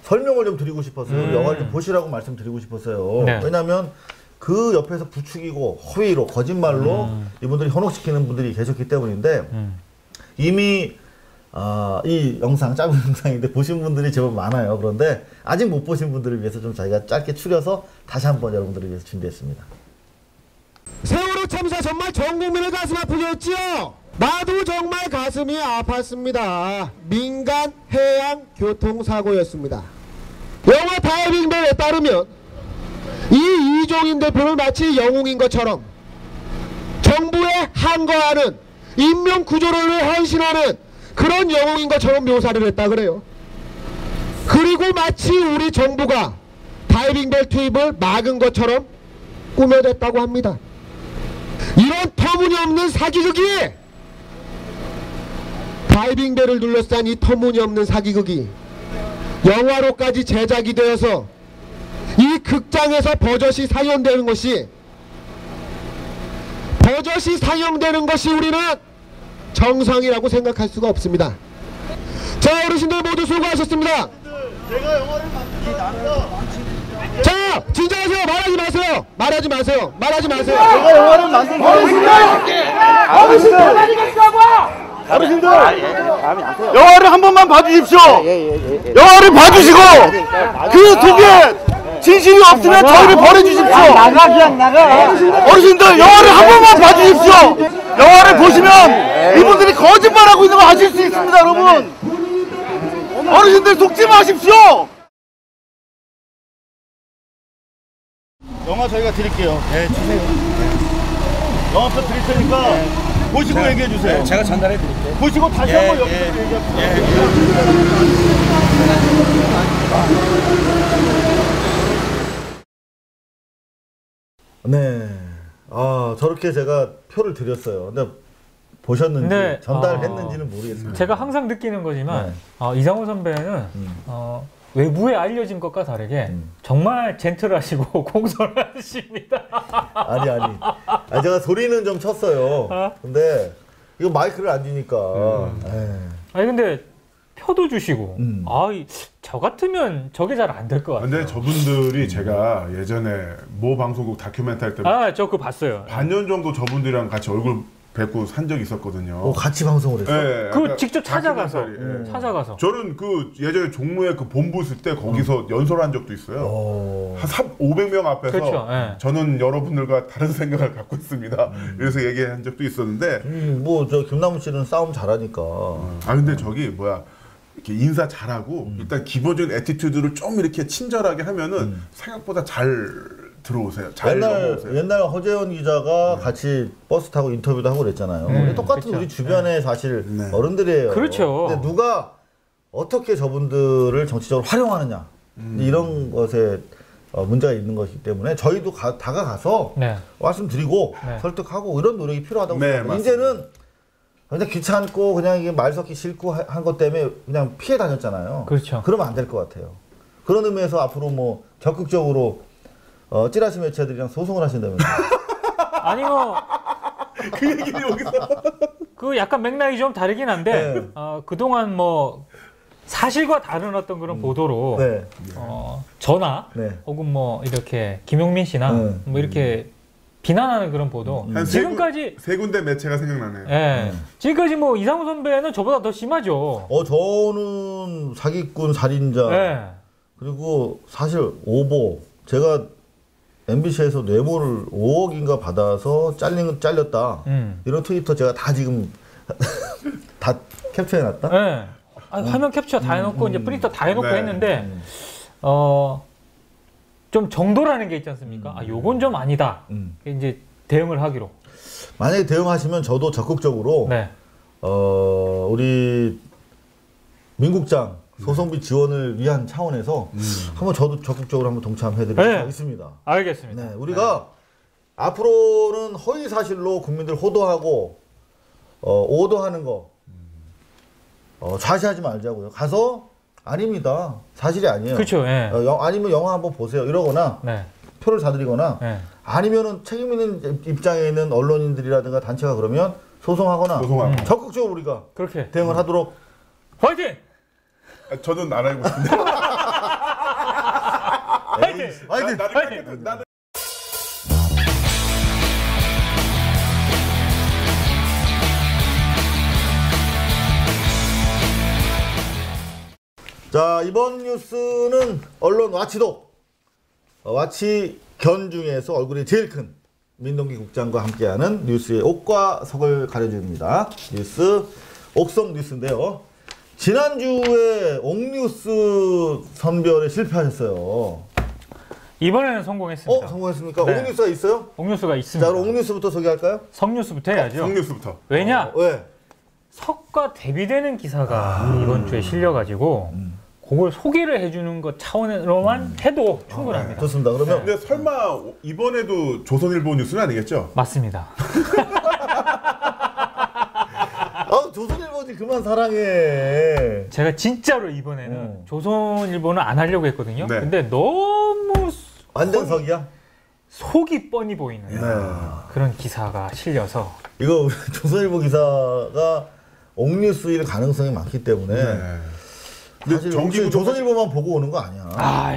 설명을 좀 드리고 싶었어요. 영화를 좀 보시라고 말씀드리고 싶었어요. 왜냐하면 그 옆에서 부추기고 허위로 거짓말로 이분들이 현혹시키는 분들이 계셨기 때문인데 이미 이 영상 짧은 영상인데 보신 분들이 제법 많아요. 그런데 아직 못 보신 분들을 위해서 좀 저희가 짧게 추려서 다시 한번 여러분들을 위해서 준비했습니다. 세월호 참사 정말 전 국민의 가슴 아프게 했지요. 나도 정말 가슴이 아팠습니다. 민간 해양 교통사고였습니다. 영화 다이빙벨에 따르면 이 이종인 대표는 마치 영웅인 것처럼 정부에 항거하는 인명 구조를 위해 헌신하는 그런 영웅인 것처럼 묘사를 했다 그래요. 그리고 마치 우리 정부가 다이빙벨 투입을 막은 것처럼 꾸며냈다고 합니다. 이런 터무니없는 사기극이 다이빙벨을 둘러싼 이 터무니없는 사기극이 영화로까지 제작이 되어서 이 극장에서 버젓이 상영되는 것이 우리는 정상이라고 생각할 수가 없습니다. 자, 어르신들 모두 수고하셨습니다. 제가 영화를 만들었습니다. 자, 진정하세요. 말하지 마세요. 말하지 마세요. 말하지 마세요. 제가 영화를 만든 어르신들! 어르신들! 영화를 한 번만 봐주십시오. 영화를 봐주시고 그 속에 진실이 없으면 저희를 버려주십시오. 어르신들 영화를 한 번만 봐주십시오. 영화를 보시면 이분들이 거짓말하고 있는 거 아실 수 있습니다, 여러분. 어르신들 속지 마십시오. 영화 저희가 드릴게요. 네, 주세요. 영화표 드릴 테니까 보시고 얘기해 주세요. 제가 전달해 드릴게요. 보시고 다시 한번 여기서 얘기해 주세요. 네. 아, 저렇게 제가 표를 드렸어요. 근데 보셨는지 네, 전달했는지는 모르겠습니다. 제가 항상 느끼는 거지만 이상호 선배는 외부에 알려진 것과 다르게 정말 젠틀하시고 공손하십니다. 아니, 제가 소리는 좀 쳤어요. 근데 이거 마이크를 안 주니까. 아니 근데 표도 주시고 저 같으면 저게 잘 안 될 것 같아요. 근데 저분들이 제가 예전에 모 방송국 다큐멘터리 때 저 그거 봤어요. 반년 정도 저분들이랑 같이 얼굴 뵙고 산 적이 있었거든요. 같이 방송을 했어요? 네, 그 직접 찾아가서. 찾아가서. 저는 그 예전에 종로에 그 본부 있을 때 거기서 연설한 적도 있어요. 한 500명 앞에서 그렇죠. 저는 여러분들과 다른 생각을 갖고 있습니다. 그래서 얘기한 적도 있었는데 뭐 저 김남훈 씨는 싸움 잘하니까. 근데 저기 뭐야 이렇게 인사 잘하고 일단 기본적인 애티튜드를 좀 이렇게 친절하게 하면은 생각보다 잘 들어오세요. 잘 넘어오세요. 옛날 허재원 기자가 같이 버스 타고 인터뷰도 하고 그랬잖아요. 똑같은 그렇죠. 우리 주변에 사실 어른들이에요. 그렇죠. 근데 누가 어떻게 저분들을 정치적으로 활용하느냐 이런 것에 문제가 있는 것이기 때문에 저희도 다가가서 말씀드리고 설득하고 이런 노력이 필요하다고 생각합니다. 이제는 그냥 귀찮고 그냥 이게 말 섞기 싫고 한 것 때문에 그냥 피해 다녔잖아요. 그렇죠. 그러면 안 될 것 같아요. 그런 의미에서 앞으로 뭐 적극적으로 찌라시 매체들이랑 소송을 하신다면서. 아니 뭐 그 얘기를 여기서 그 약간 맥락이 좀 다르긴 한데 그동안 뭐 사실과 다른 어떤 그런 보도로 저나 혹은 뭐 이렇게 김용민 씨나 뭐 이렇게 비난하는 그런 보도 지금까지 세 군데 매체가 생각나네요. 지금까지 뭐 이상우 선배는 저보다 더 심하죠. 저는 사기꾼 살인자 그리고 사실 오보 제가 MBC에서 뇌물을 5억인가 받아서 잘렸다. 이런 트위터 제가 다 지금 다 캡처해놨다. 화면 캡처 다 해놓고 이제 프린터 다 해놓고 했는데 좀 정도라는 게 있지 않습니까? 요건 좀 아니다. 이제 대응을 하기로. 만약에 대응하시면 저도 적극적으로 우리 민국장 소송비 지원을 위한 차원에서 한번 저도 적극적으로 한번 동참해드리도록 하겠습니다. 알겠습니다. 우리가 앞으로는 허위 사실로 국민들 호도하고 오도하는 거 좌시하지 말자고요. 가서 아닙니다. 사실이 아니에요. 그렇죠. 아니면 영화 한번 보세요. 이러거나 표를 사드리거나 아니면은 책임 있는 입장에 있는 언론인들이라든가 단체가 그러면 소송하거나 적극적으로 우리가 그렇게 대응을 하도록 화이팅! 저는 안 알고 있습니다. 화이팅! 자, 이번 뉴스는 언론 와치독 와치견 중에서 얼굴이 제일 큰 민동기 국장과 함께하는 뉴스의 옥과 석을 가려줍니다. 뉴스 옥석 뉴스인데요. 지난주에 옥뉴스 선별에 실패하셨어요. 이번에는 성공했습니다. 성공했습니까? 옥뉴스가 있어요? 옥뉴스가 있습니다. 자, 그럼 옥뉴스부터 소개할까요? 석뉴스부터 해야죠. 석뉴스부터. 왜냐? 왜? 석과 대비되는 기사가 이번 주에 실려가지고 그걸 소개를 해주는 것 차원으로만 해도 충분합니다. 좋습니다. 그러면 근데 설마 이번에도 조선일보 뉴스는 아니겠죠? 맞습니다. 조선일보지 그만 사랑해. 제가 진짜로 이번에는 조선일보는 안 하려고 했거든요. 근데 너무 완전 석이야? 속이 뻔히 보이는 그런 기사가 실려서 이거 조선일보 기사가 옥뉴스일 가능성이 많기 때문에 사실 조선일보만 보고 오는 거 아니야.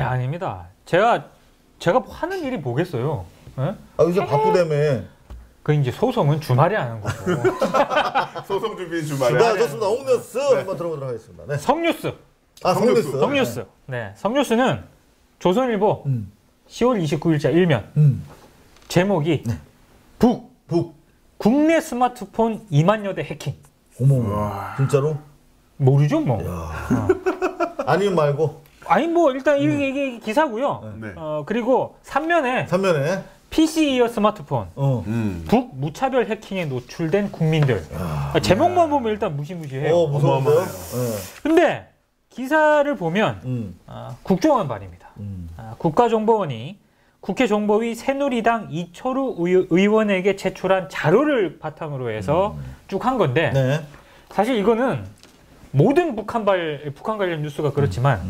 아닙니다. 제가 하는 일이 뭐겠어요. 네? 요새 바쁘다며. 그 이제 소송은 주말에 하는 거고. 소송 준비는 주말에. 네, 좋습니다. 옥뉴스 한번 들어보도록 하겠습니다. 네. 성뉴스. 성뉴스. 네, 성뉴스는 조선일보 10월 29일자 일면 제목이 국내 스마트폰 2만여 대 해킹. 어머, 진짜로? 모르죠, 뭐. 아니면 말고. 아니 뭐 일단 이게 기사고요. 네. 그리고 3면에 PC이어 스마트폰 북무차별 해킹에 노출된 국민들. 제목만 보면 일단 무시무시해요. 무서운데요? 근데 기사를 보면 국정원 발입니다. 국가정보원이 국회정보위 새누리당 이철우 의원에게 제출한 자료를 바탕으로 해서 쭉 한 건데 사실 이거는 모든 북한 관련 뉴스가 그렇지만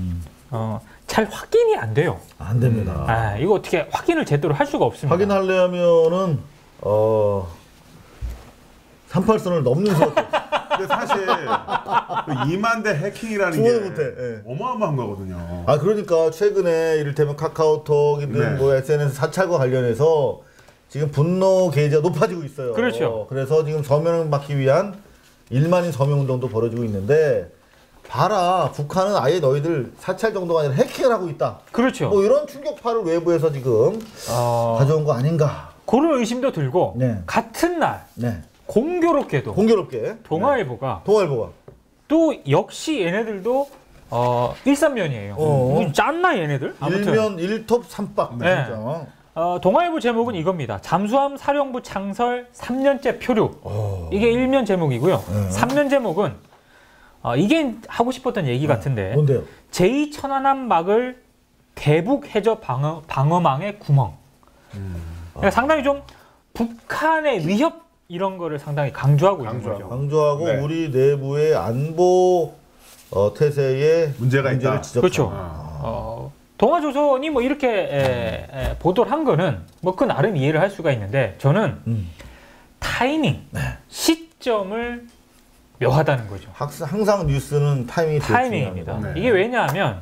잘 확인이 안 돼요. 안 됩니다. 이거 어떻게 확인을 제대로 할 수가 없습니다. 확인하려면은 38선을 넘는 수밖에. 근데 사실 2만 대 해킹이라는 게 어마어마한 거거든요. 그러니까 최근에 이를테면 카카오톡이든 뭐 SNS 사찰과 관련해서 지금 분노 게이지가 높아지고 있어요. 그렇죠. 그래서 지금 서명을 받기 위한 1만인 서명 운동도 벌어지고 있는데 봐라, 북한은 아예 너희들 사찰 정도가 아니라 해킹을 하고 있다. 그렇죠. 뭐 이런 충격파를 외부에서 지금 가져온 거 아닌가. 그런 의심도 들고 같은 날 공교롭게도 동아일보가 또 역시 얘네들도 1·3면이에요. 짠나 얘네들? 아무튼 1면 1톱 3박. 네. 동아일보 제목은 이겁니다. 잠수함 사령부 창설 3년째 표류. 이게 1면 제목이고요. 3면 제목은 이게 하고 싶었던 얘기 같은데 뭔데요? 제2천안함 막을 대북 해저 방어망의 구멍. 그러니까 상당히 좀 북한의 위협 이런 거를 상당히 강조하고 있는 거죠. 강조하고 우리 내부의 안보 태세에 문제를 있다. 그렇죠. 동아조선이 뭐 이렇게 보도를 한 거는 뭐 그 나름 이해를 할 수가 있는데 저는 타이밍, 시점을 묘하다는 거죠. 항상 뉴스는 타이밍입니다. 이게 왜냐하면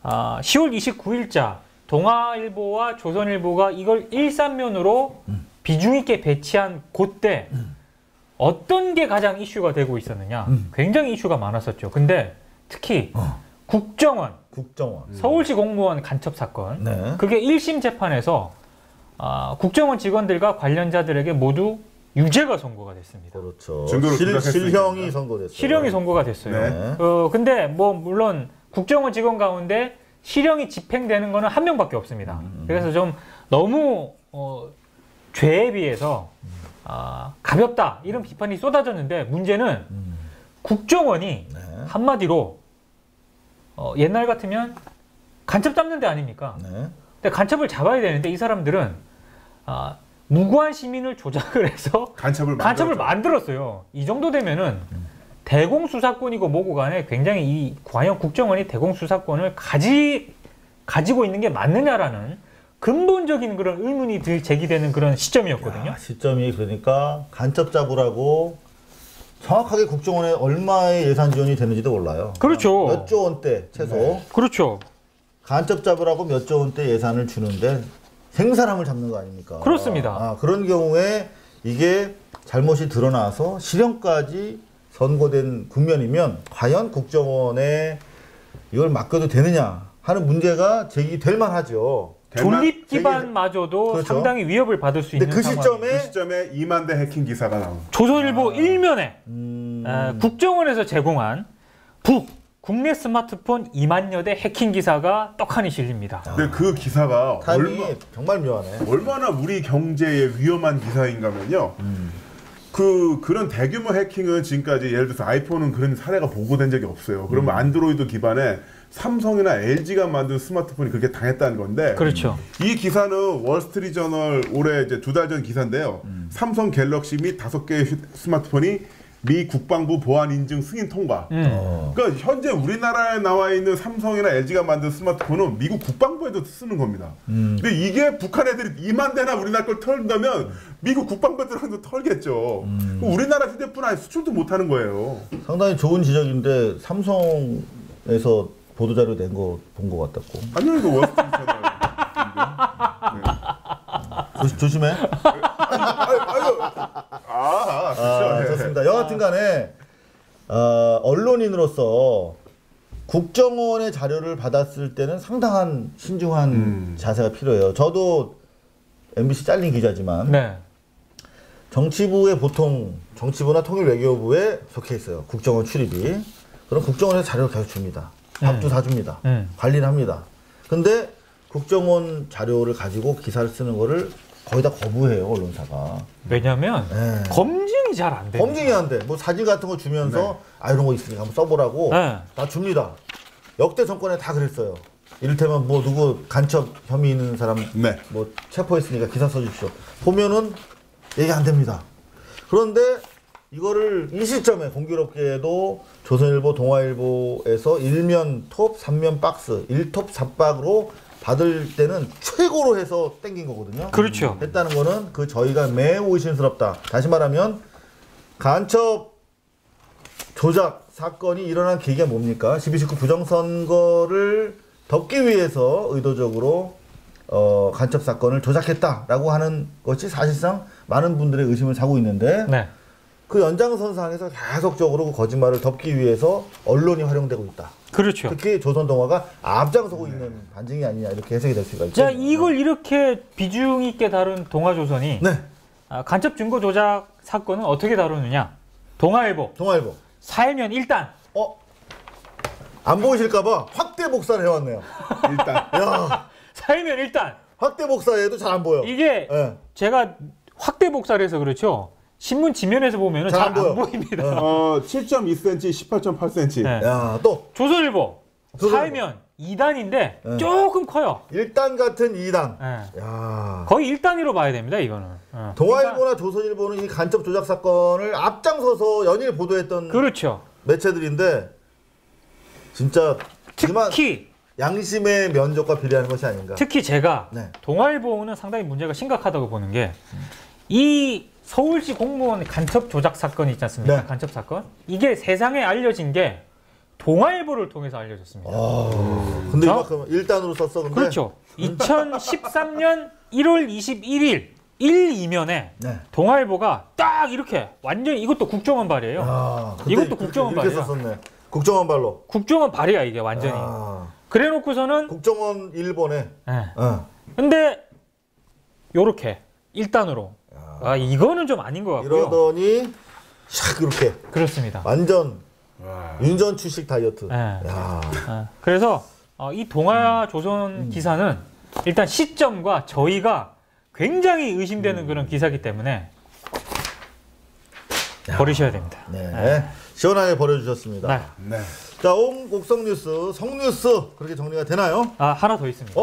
10월 29일자 동아일보와 조선일보가 이걸 1·3면으로 비중 있게 배치한 그때 어떤 게 가장 이슈가 되고 있었느냐. 굉장히 이슈가 많았었죠. 근데 특히 국정원. 서울시 공무원 간첩 사건. 그게 1심 재판에서 국정원 직원들과 관련자들에게 모두 유죄가 선고가 됐습니다. 그렇죠. 실형이 선고됐어요. 실형이 선고가 됐어요. 근데 뭐 물론 국정원 직원 가운데 실형이 집행되는 거는 한 명밖에 없습니다. 그래서 좀 너무 죄에 비해서 가볍다 이런 비판이 쏟아졌는데 문제는 국정원이 한마디로 옛날 같으면 간첩 잡는 데 아닙니까? 근데 간첩을 잡아야 되는데 이 사람들은 무고한 시민을 조작을 해서 간첩을 만들었어요. 이 정도 되면은 대공수사권이고 뭐고 간에 굉장히 과연 국정원이 대공수사권을 가지고 있는 게 맞느냐라는 근본적인 그런 의문이 제기되는 그런 시점이었거든요. 시점이 그러니까 간첩 잡으라고 정확하게 국정원에 얼마의 예산 지원이 되는지도 몰라요. 그렇죠. 몇 조 원대 최소. 그렇죠. 간첩 잡으라고 몇 조 원대 예산을 주는데 생사람을 잡는 거 아닙니까? 그렇습니다. 그런 경우에 이게 잘못이 드러나서 실형까지 선고된 국면이면 과연 국정원에 이걸 맡겨도 되느냐 하는 문제가 제기될 만하죠. 존립 기반마저도 그렇죠? 상당히 위협을 받을 수 있는 그 시점에 2만 대 해킹 기사가 나옵니다. 조선일보 1면에 국정원에서 제공한 국내 스마트폰 2만여 대 해킹 기사가 떡하니 실립니다. 근데 그 기사가 정말 묘하네. 얼마나 우리 경제에 위험한 기사인가면요. 그런 대규모 해킹은 지금까지 예를 들어서 아이폰은 그런 사례가 보고된 적이 없어요. 그러면 안드로이드 기반에 삼성이나 LG가 만든 스마트폰이 그렇게 당했다는 건데. 그렇죠. 이 기사는 월스트리트저널 올해 이제 2달 전 기사인데요. 삼성 갤럭시 및 5개의 스마트폰이 미 국방부 보안 인증 승인 통과. 그러니까 현재 우리나라에 나와 있는 삼성이나 LG가 만든 스마트폰은 미국 국방부에도 쓰는 겁니다. 근데 이게 북한 애들이 2만 대나 우리나라 걸 털다면 미국 국방부 애들한테 털겠죠. 우리나라 휴대폰 아예 수출도 못 하는 거예요. 상당히 좋은 지적인데 삼성에서 보도자료 낸 거 본 거 같다고. 아니요, 이거 워스트리트잖아요. 조심해. 좋습니다. 여하튼간에 언론인으로서 국정원의 자료를 받았을 때는 상당한 신중한 자세가 필요해요. 저도 MBC 잘린 기자지만 정치부에 보통 정치부나 통일외교부에 속해 있어요. 국정원 출입이. 그럼 국정원에서 자료를 계속 줍니다. 밥도 사줍니다. 관리를 합니다. 근데 국정원 자료를 가지고 기사를 쓰는 거를 거의 다 거부해요, 언론사가. 왜냐면 검증이 잘 안 돼요. 검증이 안 돼. 뭐 사진 같은 거 주면서 이런 거 있으니까 한번 써보라고 다 줍니다. 역대 정권에 다 그랬어요. 이를테면 뭐 누구 간첩 혐의 있는 사람 뭐 체포했으니까 기사 써주십시오. 보면은 얘기 안 됩니다. 그런데 이거를 이 시점에 공교롭게도 조선일보, 동아일보에서 1면 톱, 3면 박스, 1톱 4박으로 받을 때는 최고로 해서 땡긴 거거든요. 그렇죠. 했다는 거는 저희가 매우 의심스럽다. 다시 말하면 간첩 조작 사건이 일어난 계기가 뭡니까? 12.19 부정선거를 덮기 위해서 의도적으로 간첩 사건을 조작했다라고 하는 것이 사실상 많은 분들의 의심을 사고 있는데 그 연장선상에서 계속적으로 그 거짓말을 덮기 위해서 언론이 활용되고 있다. 그렇죠. 특히 조선동아가 앞장서고 있는 반증이 아니냐 이렇게 해석이 될 수가 있죠. 자, 이걸 이렇게 비중 있게 다룬 동아조선이 간첩 증거 조작 사건은 어떻게 다루느냐? 동아일보. 사일면 1단. 안 보이실까봐 확대 복사를 해왔네요. 일단. 야, 사일면 1단. 확대 복사해도 잘 안 보여. 이게 제가 확대 복사를 해서 그렇죠. 신문 지면에서 보면은 잘 안 보입니다. 7.2cm, 18.8cm. 야, 또 조선일보. 사일면 2단인데 조금 커요. 1단 같은 2단. 야. 거의 1단위로 봐야 됩니다, 이거는. 동아일보나 조선일보는 이 간첩 조작 사건을 앞장서서 연일 보도했던 매체들인데 진짜 특히 양심의 면적과 비례하는 것이 아닌가. 특히 제가 동아일보는 상당히 문제가 심각하다고 보는 게 이 서울시 공무원 간첩 조작 사건이 있지 않습니까? 간첩 사건. 이게 세상에 알려진 게 동아일보를 통해서 알려졌습니다. 근데 이만큼 1단으로 썼어, 근데? 그렇죠. 2013년 1월 21일 1, 2면에 동아일보가 딱 이렇게 완전히 이것도 국정원 발이에요. 이것도 국정원 발이야. 이렇게 썼네. 국정원 발로. 국정원 발이야, 이게 완전히. 그래 놓고서는 국정원 일본에. 근데 요렇게 1단으로. 이거는 좀 아닌 것 같고요. 이러더니 샥 이렇게. 그렇습니다. 완전 윤전 출식 다이어트. 그래서 이 동아조선 기사는 일단 시점과 저희가 굉장히 의심되는 그런 기사이기 때문에 버리셔야 됩니다. 시원하게 버려주셨습니다. 자, 옥성 뉴스, 성뉴스 그렇게 정리가 되나요? 하나 더 있습니다.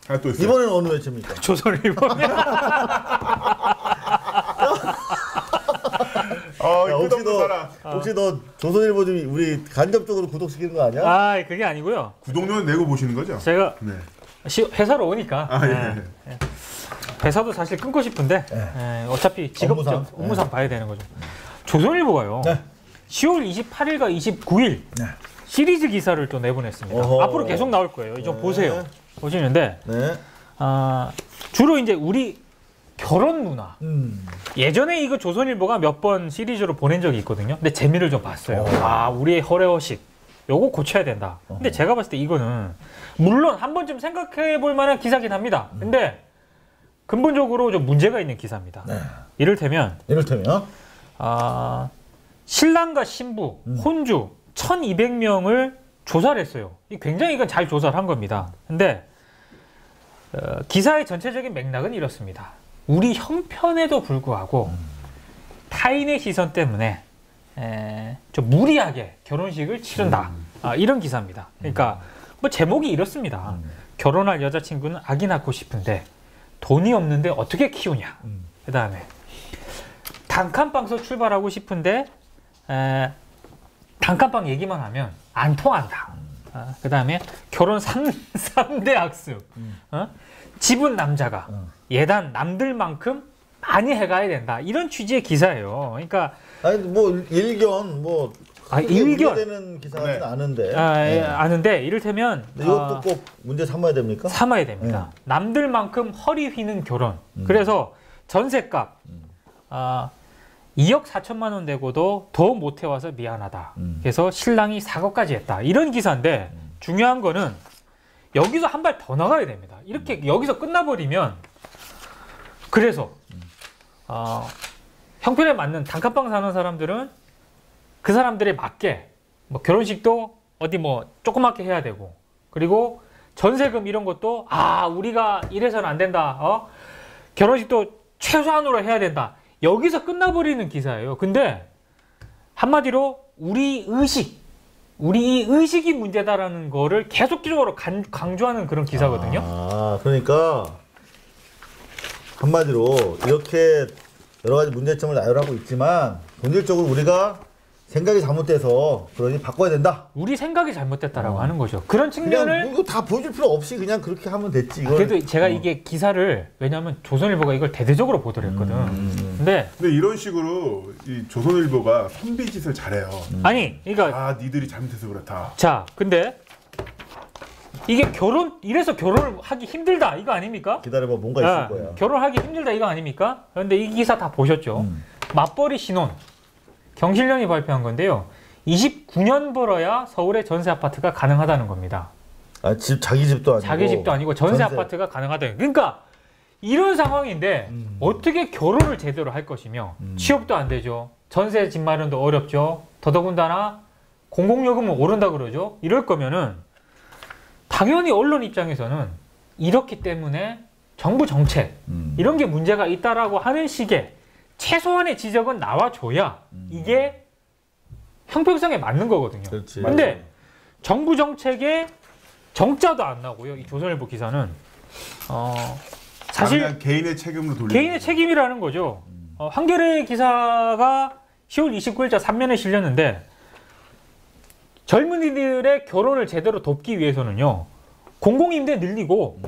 하나 또 있어요. 이번에는 어느 매체입니까? 조선일보. 혹시 너 조선일보 좀 우리 간접적으로 구독시키는 거 아니야? 그게 아니고요. 구독료는 내고 보시는 거죠? 제가 회사로 오니까 회사도 사실 끊고 싶은데 어차피 직업적 업무상 봐야 되는 거죠. 조선일보가요. 10월 28일과 29일 시리즈 기사를 또 내보냈습니다. 앞으로 계속 나올 거예요. 좀 보세요. 보시는데 주로 이제 우리 결혼 문화. 예전에 이거 조선일보가 몇 번 시리즈로 보낸 적이 있거든요. 근데 재미를 좀 봤어요. 우리의 허례허식. 요거 고쳐야 된다. 근데 제가 봤을 때 이거는 물론 한 번쯤 생각해 볼 만한 기사긴 합니다. 근데 근본적으로 좀 문제가 있는 기사입니다. 이를테면 신랑과 신부, 혼주 1200명을 조사를 했어요. 굉장히 이건 잘 조사를 한 겁니다. 근데 기사의 전체적인 맥락은 이렇습니다. 우리 형편에도 불구하고 타인의 시선 때문에 좀 무리하게 결혼식을 치른다. 이런 기사입니다. 그러니까 뭐 제목이 이렇습니다. 결혼할 여자친구는 아기 낳고 싶은데 돈이 없는데 어떻게 키우냐. 그 다음에 단칸방에서 출발하고 싶은데 단칸방 얘기만 하면 안 통한다. 그 다음에 결혼 3대 학습. 집은 남자가 예단 남들만큼 많이 해가야 된다. 이런 취지의 기사예요. 그러니까 아니 뭐 일견 뭐 일견 되는 기사 같지는 않은데. 아는데 이를테면 이것도 꼭 문제 삼아야 됩니까? 삼아야 됩니다. 남들만큼 허리 휘는 결혼. 그래서 전세값 2억 4천만 원 내고도 더 못 해와서 미안하다. 그래서 신랑이 사고까지 했다. 이런 기사인데 중요한 거는 여기서 한 발 더 나가야 됩니다. 이렇게 여기서 끝나버리면 그래서 형편에 맞는 단칸방 사는 사람들은 그 사람들에 맞게 뭐 결혼식도 어디 뭐 조그맣게 해야 되고 그리고 전세금 이런 것도 우리가 이래서는 안 된다. 결혼식도 최소한으로 해야 된다. 여기서 끝나버리는 기사예요. 근데 한마디로 우리 의식이 문제다라는 거를 계속적으로 강조하는 그런 기사거든요. 그러니까 한마디로 이렇게 여러 가지 문제점을 나열하고 있지만 본질적으로 우리가 생각이 잘못돼서 그러니 바꿔야 된다. 우리 생각이 잘못됐다라고 하는 거죠. 그런 측면을 이거 다 보여줄 필요 없이 그냥 그렇게 하면 됐지. 그래도 제가 이게 기사를 왜냐하면 조선일보가 이걸 대대적으로 보도를 했거든. 근데 이런 식으로 이 조선일보가 선비짓을 잘해요. 아니, 그러니까 니들이 잘못해서 그렇다. 자, 근데 이게 이래서 결혼을 하기 힘들다 이거 아닙니까? 기다려봐, 뭔가 있을 거야. 결혼하기 힘들다 이거 아닙니까? 그런데 이 기사 다 보셨죠? 맞벌이 신혼 경실련이 발표한 건데요. 29년 벌어야 서울의 전세 아파트가 가능하다는 겁니다. 자기 집도 아니고. 자기 집도 아니고 전세 아파트가 가능하다. 그러니까 이런 상황인데 어떻게 결혼을 제대로 할 것이며 취업도 안 되죠. 전세 집 마련도 어렵죠. 더더군다나 공공요금은 오른다 그러죠. 이럴 거면은 당연히 언론 입장에서는 이렇기 때문에 정부 정책 이런 게 문제가 있다라고 하는 식의 최소한의 지적은 나와줘야 이게 형평성에 맞는 거거든요. 그렇지. 근데 정부 정책에 정자도 안 나고요. 이 조선일보 기사는 사실 그냥 개인의 책임으로 돌리는 개인의 책임이라는 거죠. 한겨레 기사가 10월 29일자 3면에 실렸는데 젊은이들의 결혼을 제대로 돕기 위해서는요. 공공임대 늘리고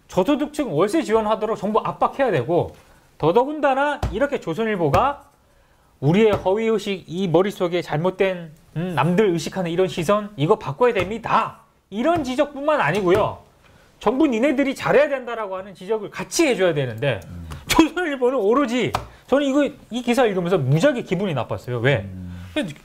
저소득층 월세 지원하도록 정부 압박해야 되고 더더군다나 이렇게 조선일보가 우리의 허위의식, 이 머릿속에 잘못된 남들 의식하는 이런 시선 이거 바꿔야 됩니다. 이런 지적뿐만 아니고요. 정부 니네들이 잘해야 된다라고 하는 지적을 같이 해줘야 되는데 조선일보는 오로지 저는 이 기사 읽으면서 무지하게 기분이 나빴어요. 왜?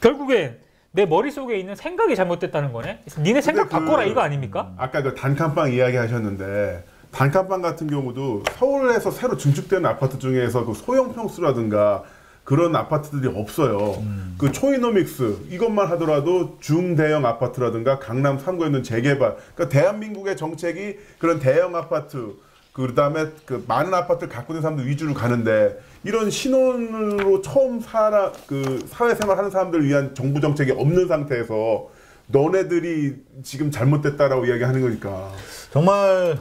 결국에 내 머릿속에 있는 생각이 잘못됐다는 거네. 니네 생각 바꿔라 이거 아닙니까? 아까 그 단칸방 이야기 하셨는데 단칸방 같은 경우도 서울에서 새로 증축되는 아파트 중에서 그 소형 평수라든가 그런 아파트들이 없어요. 그 초이노믹스 이것만 하더라도 중대형 아파트라든가 강남 3구에 있는 재개발. 그러니까 대한민국의 정책이 그런 대형 아파트 그다음에 그 많은 아파트를 갖고 있는 사람들 위주로 가는데 이런 신혼으로 처음 사회생활하는 사람들을 위한 정부 정책이 없는 상태에서 너네들이 지금 잘못됐다라고 이야기하는 거니까 정말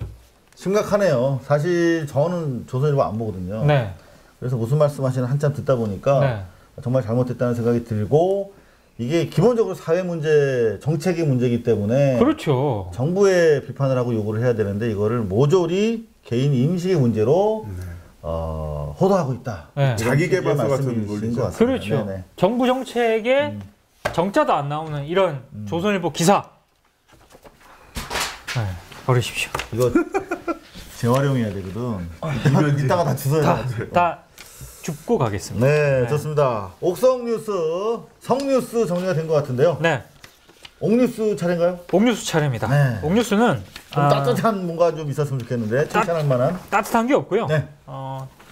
심각하네요. 사실 저는 조선일보 안 보거든요. 네. 그래서 무슨 말씀하시는 한참 듣다 보니까 정말 잘못됐다는 생각이 들고 이게 기본적으로 사회 문제, 정책의 문제이기 때문에 그렇죠. 정부에 비판을 하고 요구를 해야 되는데 이거를 모조리 개인 인식의 문제로 호도하고 있다. 네. 자기계발서 같은 논리죠. 그렇죠. 네네. 정부 정책에 정자도 안 나오는 이런 조선일보 기사 버리십시오. 이거 재활용해야 되거든. 이따가 다 주워야 돼. 다 줍고 가겠습니다. 네, 좋습니다. 옥성 뉴스, 성뉴스 정리가 된 것 같은데요. 네. 옥뉴스 차례인가요? 옥뉴스 차례입니다. 네. 옥뉴스는 좀 따뜻한 뭔가 좀 있었으면 좋겠는데 칭찬할 만한 따뜻한 게 없고요. 네.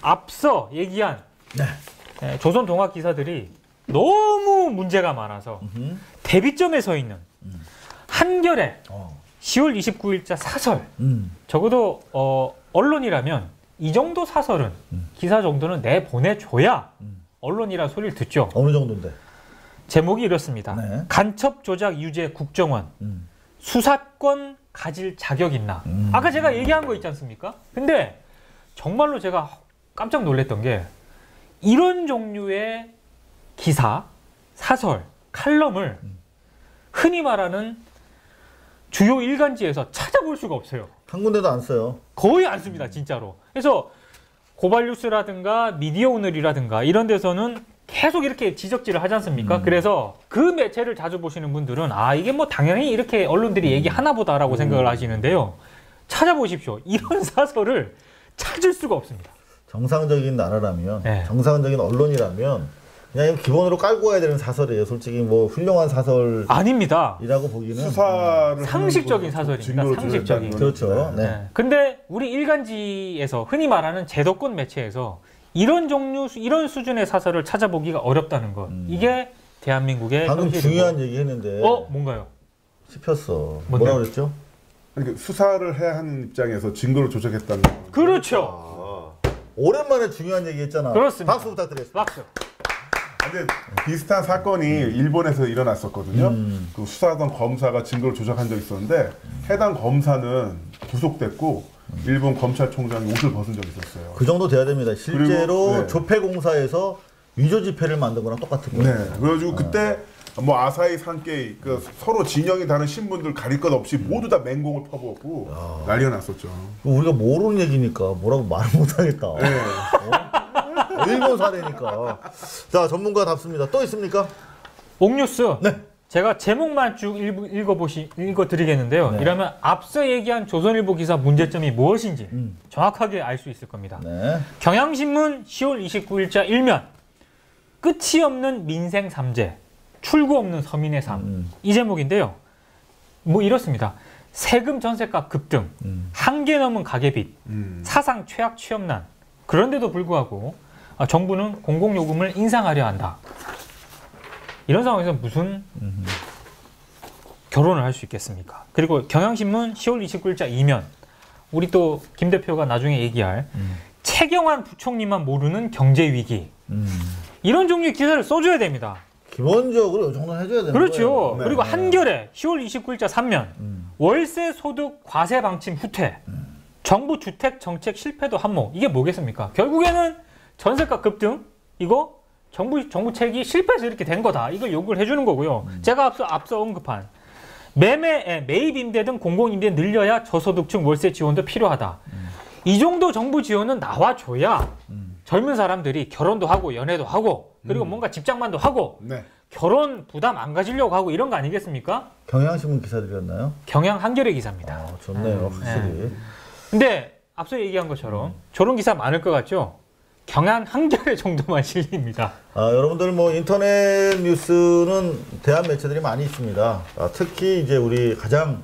앞서 얘기한 조선 동학 기사들이 너무 문제가 많아서 대비점에 서 있는 한겨레 10월 29일자 사설 적어도 언론이라면 이 정도 사설은 기사 정도는 내보내줘야 언론이라는 소리를 듣죠. 어느 정도인데? 제목이 이렇습니다. 네. 간첩 조작 유죄 국정원 수사권 가질 자격 있나? 아까 제가 얘기한 거 있지 않습니까? 근데 정말로 제가 깜짝 놀랐던 게 이런 종류의 기사 사설, 칼럼을 흔히 말하는 주요 일간지에서 찾아볼 수가 없어요. 한 군데도 안 써요. 거의 안 씁니다, 진짜로. 그래서 고발뉴스라든가 미디어오늘이라든가 이런 데서는 계속 이렇게 지적질을 하지 않습니까? 그래서 그 매체를 자주 보시는 분들은 아, 이게 뭐 당연히 이렇게 언론들이 얘기하나 보다라고 생각을 하시는데요. 찾아보십시오. 이런 사설을 찾을 수가 없습니다. 정상적인 나라라면, 네. 정상적인 언론이라면 그냥 기본으로 깔고 와야 되는 사설이에요. 솔직히 뭐 훌륭한 사설 아닙니다. 이라고 보기는 수사를 상식적인 사설입니다. 상식적인. 그렇죠. 네. 네. 근데 우리 일간지에서 흔히 말하는 제도권 매체에서 이런 종류, 이런 수준의 사설을 찾아보기가 어렵다는 것. 이게 대한민국의 방금 현실이고. 중요한 얘기 했는데 뭔가요? 씹혔어. 뭐라 그랬죠? 그러니까 수사를 해야 하는 입장에서 증거를 조작했다는 거. 그렇죠. 오랜만에 중요한 얘기 했잖아. 그렇습니다. 박수 부탁드리겠습니다. 박수. 근데 비슷한 사건이 일본에서 일어났었거든요. 그 수사하던 검사가 증거를 조작한 적이 있었는데 해당 검사는 구속됐고 일본 검찰총장이 옷을 벗은 적이 있었어요. 그 정도 돼야 됩니다. 실제로 그리고, 네. 조폐공사에서 위조 지폐를 만든 거랑 똑같은 거예요. 네. 그래가지고 그때 뭐 아사히 산케이 그 서로 진영이 다른 신분들 가릴 것 없이 모두 다 맹공을 퍼부었고 난리가 났었죠. 우리가 모르는 얘기니까 뭐라고 말을 못하겠다. 네. 일본 사례니까. 자, 전문가답습니다. 또 있습니까? 옥뉴스. 네. 제가 제목만 쭉 읽어드리겠는데요. 네. 이러면 앞서 얘기한 조선일보 기사 문제점이 무엇인지 정확하게 알 수 있을 겁니다. 네. 경향신문 10월 29일자 일면. 끝이 없는 민생 삼재, 출구 없는 서민의 삶. 이 제목인데요. 뭐 이렇습니다. 세금 전세가 급등, 한계 넘은 가계빚, 사상 최악 취업난. 그런데도 불구하고 정부는 공공요금을 인상하려 한다. 이런 상황에서 무슨 결혼을 할 수 있겠습니까? 그리고 경향신문 10월 29일자 2면. 우리 또 김 대표가 나중에 얘기할 최경환 부총리만 모르는 경제위기. 이런 종류의 기사를 써줘야 됩니다. 기본적으로 이 정도는 해줘야 되는 그렇죠. 거예요. 네. 그리고 한겨레 10월 29일자 3면. 월세 소득 과세 방침 후퇴. 정부 주택 정책 실패도 한몫. 이게 뭐겠습니까? 결국에는 전세가 급등. 이거 정부책이 실패해서 이렇게 된 거다. 이걸 요구를 해주는 거고요. 제가 앞서 언급한 매입 임대 등 공공임대 늘려야 저소득층 월세 지원도 필요하다. 이 정도 정부 지원은 나와줘야 젊은 사람들이 결혼도 하고 연애도 하고 그리고 뭔가 집장만도 하고 네. 결혼 부담 안 가지려고 하고 이런 거 아니겠습니까? 경향신문 기사들이었나요? 경향 한겨레 기사입니다. 좋네요. 확실히. 네. 근데 앞서 얘기한 것처럼 저런 기사 많을 것 같죠? 경향 한겨레 정도만 실립니다. 여러분들 뭐 인터넷 뉴스는 대한 매체들이 많이 있습니다. 특히 이제 우리 가장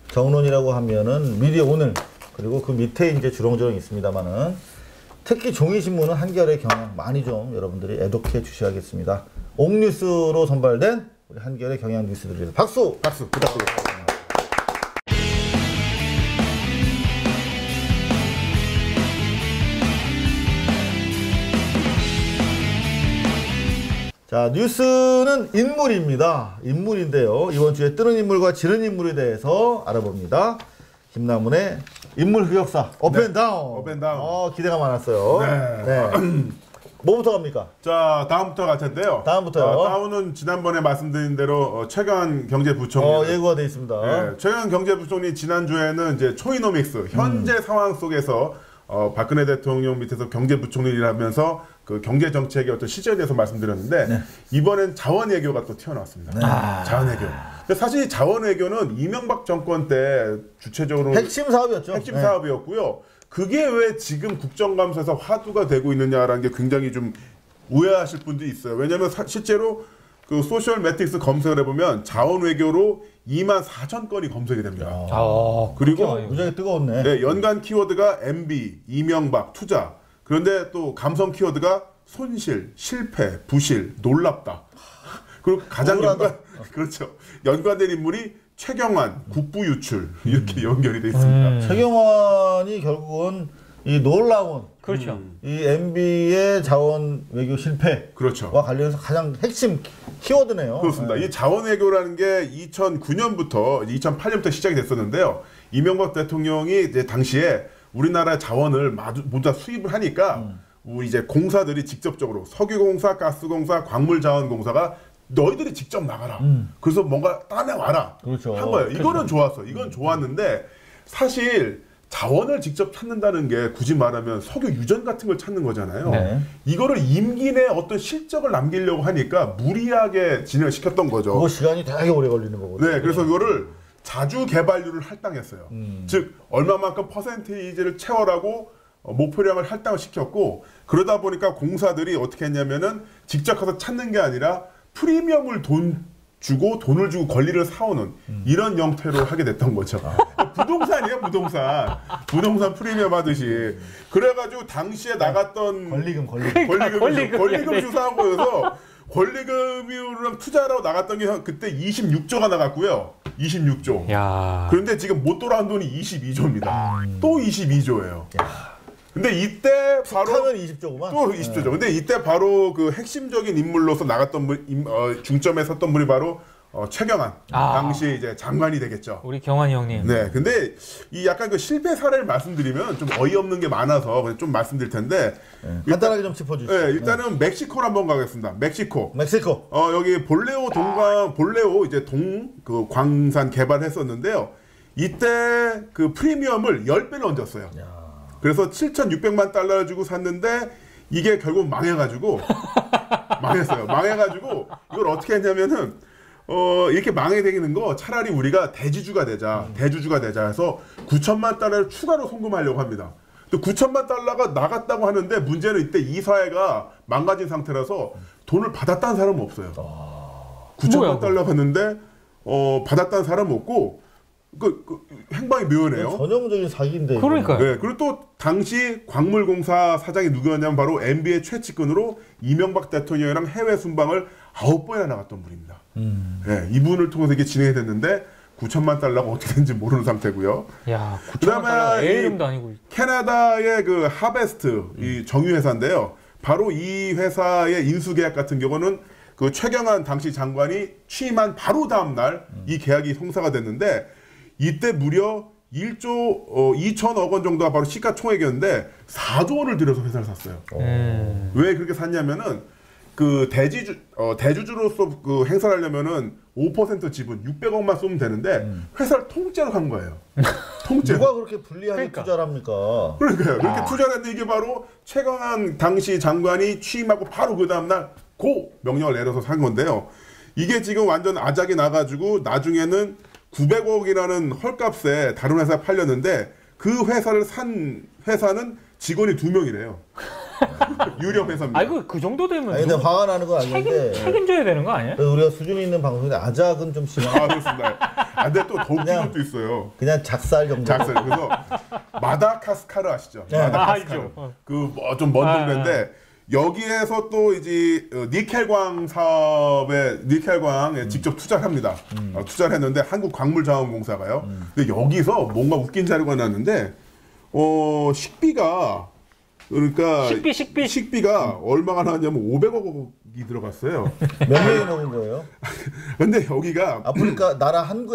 정론이라고 하면은 미디어 오늘 그리고 그 밑에 이제 주렁주렁 있습니다만은 특히 종이신문은 한겨레 경향 많이 좀 여러분들이 애독해 주셔야겠습니다. 옥뉴스로 선발된 우리 한겨레 경향 뉴스들입니다. 박수 부탁드립니다. 자, 뉴스는 인물입니다. 인물인데요. 이번 주에 뜨는 인물과 지른 인물에 대해서 알아봅니다. 김남훈의 인물 흑역사 업앤다운. 업앤다운. 기대가 많았어요. 네. 뭐부터 갑니까? 자, 다음부터 갈 텐데요. 다음부터요. 다음은 지난번에 말씀드린 대로 최경환 경제부총리. 예고가 되어 있습니다. 네, 최경환 경제부총리 지난주에는 이제 초이노믹스 현재 상황 속에서 박근혜 대통령 밑에서 경제부총리를 하면서 그 경제 정책의 어떤 시절에 대해서 말씀드렸는데 네. 이번엔 자원외교가 또 튀어나왔습니다. 자원외교. 사실 자원외교는 이명박 정권 때 주체적으로 핵심 사업이었죠. 핵심 사업이었고요. 그게 왜 지금 국정감사에서 화두가 되고 있느냐라는 게 굉장히 좀 오해하실 분들이 있어요. 왜냐하면 실제로 그 소셜 매트릭스 검색을 해보면 자원외교로 24,000건이 검색이 됩니다. 그리고 굉장히 뜨거웠네. 네, 연간 키워드가 MB, 이명박, 투자. 그런데 또 감성 키워드가 손실, 실패, 부실, 놀랍다. 그리고 가장 그렇죠. 연관된 인물이 최경환, 국부 유출 이렇게 연결이 돼 있습니다. 최경환이 결국은 이 놀라운 그렇죠. 이 MB의 자원 외교 실패와 그렇죠. 관련해서 가장 핵심 키워드네요. 그렇습니다. 이 자원 외교라는 게 2009년부터 2008년부터 시작이 됐었는데요. 이명박 대통령이 이제 당시에 우리나라 자원을 모두 다 수입을 하니까 우리 이제 공사들이 직접적으로 석유공사, 가스공사, 광물자원공사가 너희들이 직접 나가라. 그래서 뭔가 따내와라. 그렇죠. 한 거예요. 이거는 좋았어. 이건 좋았는데 사실 자원을 직접 찾는다는 게 굳이 말하면 석유 유전 같은 걸 찾는 거잖아요. 네. 이거를 임기 내 어떤 실적을 남기려고 하니까 무리하게 진행을 시켰던 거죠. 그거 시간이 되게 오래 걸리는 거거든요. 네, 그래서 이거를 자주 개발률을 할당했어요. 즉 얼마만큼 퍼센테이지를 채워라고 목표량을 할당을 시켰고, 그러다 보니까 공사들이 어떻게 했냐면은 직접 가서 찾는 게 아니라 프리미엄을 돈을 주고 권리를 사오는 이런 형태로 하게 됐던 거죠. 부동산이에요, 부동산 프리미엄 하듯이. 그래가지고 당시에 나갔던 권리금 주사한 거여서 권리금이랑 투자하러 나갔던 게 바로 26조가 나갔고요. 26조. 야. 그런데 지금 못 돌아온 돈이 22조입니다. 또 22조예요. 근데 이때 바로 하면 20조구만. 또 20조죠. 근데 이때 바로 그 핵심적인 인물로서 나갔던 중점에 섰던 분이 바로 최경환. 당시 이제 장관이 되겠죠. 우리 경환이 형님. 네. 근데 이 약간 그 실패 사례를 말씀드리면 좀 어이없는 게 많아서 좀 말씀드릴 텐데. 간단하게 좀 짚어주시죠. 네, 일단은 멕시코로 한번 가겠습니다. 멕시코. 여기 볼레오 이제 그 광산 개발했었는데요. 이때 그 프리미엄을 10배를 얹었어요. 그래서 7,600만 달러를 주고 샀는데 이게 결국 망해가지고 망해가지고 이걸 어떻게 했냐면은 이렇게 망해되는 거 차라리 우리가 대주주가 되자 해서 9천만 달러를 추가로 송금하려고 합니다. 또 9천만 달러가 나갔다고 하는데 문제는 이때 이 사회가 망가진 상태라서 돈을 받았다는 사람은 없어요. 9천만 달러 갔는데 받았다는 사람은 없고 행방이 묘하네요. 전형적인 사기인데. 그러니까요. 네, 그리고 또 당시 광물공사 사장이 누구였냐면 바로 MB의 최측근으로 이명박 대통령이랑 해외 순방을 9번이나 나갔던 분입니다. 네, 이분을 통해서 이게 진행이 됐는데 9천만 달러가 어떻게 된지 모르는 상태고요. 야, 9천만 달러가 애 이름도 아니고. 캐나다의 그 하베스트 이 정유회사인데요. 바로 이 회사의 인수계약 같은 경우는 그 최경환 당시 장관이 취임한 바로 다음 날 이 계약이 성사가 됐는데 이때 무려 1조 2천억 원 정도가 바로 시가총액이었는데 4조 원을 들여서 회사를 샀어요. 왜 그렇게 샀냐면은 그 대주주로서 그 행사를 하려면은 5% 지분 600억만 쏘면 되는데 회사를 통째로 산 거예요. 통째로. 누가 그렇게 불리하게 투자를 합니까? 그러니까요. 그렇게 투자를 했는데 이게 바로 최경환 당시 장관이 취임하고 바로 그 다음날 명령을 내려서 산 건데요. 이게 지금 완전 아작이 나가지고 나중에는 900억이라는 헐값에 다른 회사에 팔렸는데 그 회사를 산 회사는 직원이 2명이래요. 유령 회사입니다. 아이고 그 정도 되면. 근데 화가 나는 건 아닌데 책임져야 되는 거 아니에요? 우리가 수준이 있는 방송인데 아작은 좀 심한. 그렇습니다. 근데 또 더 웃긴 것도 있어요. 그냥 작살 정도. 그래서 마다카스카르 아시죠? 네. 마다카스카르. 그 좀 먼 동네인데. 여기에서 또 이제 니켈광 사업에 니켈광에 직접 투자를 합니다. 투자를 했는데 한국광물자원공사가요. 근데 여기서 뭔가 웃긴 자료가 나왔는데 식비가 그러니까 식비가 얼마가 나왔냐면 500억이 들어갔어요. 몇 명이 먹은 거예요? 근데 여기가 아프리카 나라 한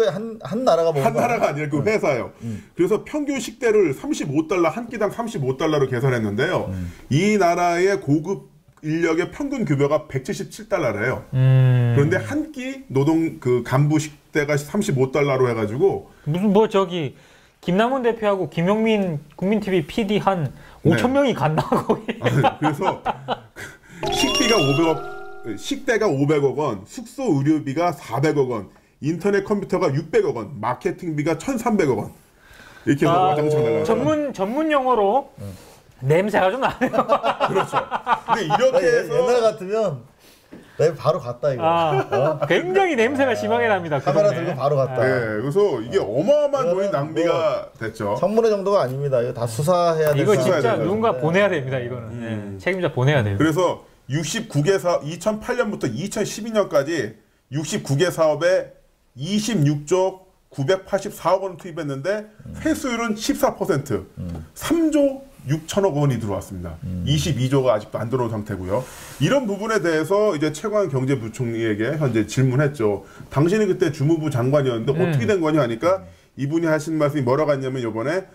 나라가 먹은 한 나라가 아니라 그 회사요. 그래서 평균 식대를 35달러 한 끼당 35달러로 계산했는데요. 이 나라의 고급 인력의 평균 급여가 177달러래요. 그런데 한 끼 노동 그 간부 식대가 35달러로 해가지고 무슨 저기 김남훈 대표하고 김용민 국민TV PD 한 5천 명이 갔나 거기. 그래서 식대가 500억 원, 숙소 의료비가 400억 원, 인터넷 컴퓨터가 600억 원, 마케팅비가 1,300억 원. 이렇게 해서 와장창 날라가요. 전문 용어로 냄새가 좀 나네요. 그렇죠. 근데 이렇게 해서 옛날 같으면 내가 바로 갔다 이거. 굉장히 냄새가 심하게 납니다. 카메라 들고 바로 갔다. 네, 그래서 이게 어마어마한 돈이 낭비가 됐죠. 청문회 정도가 아닙니다. 이거 다 수사해야 돼요. 이거 진짜 누군가 보내야 됩니다. 이거는 책임자 보내야 돼요. 그래서 69개 사업 2008년부터 2012년까지 69개 사업에 26조 984억 원을 투입했는데 회수율은 14%, 3조 6천억 원이 들어왔습니다. 22조가 아직도 안 들어온 상태고요. 이런 부분에 대해서 이제 최광 경제부총리에게 현재 질문했죠. 당신이 그때 주무부 장관이었는데 어떻게 된 거냐 하니까 이분이 하신 말씀이 뭐라고 했냐면 이번에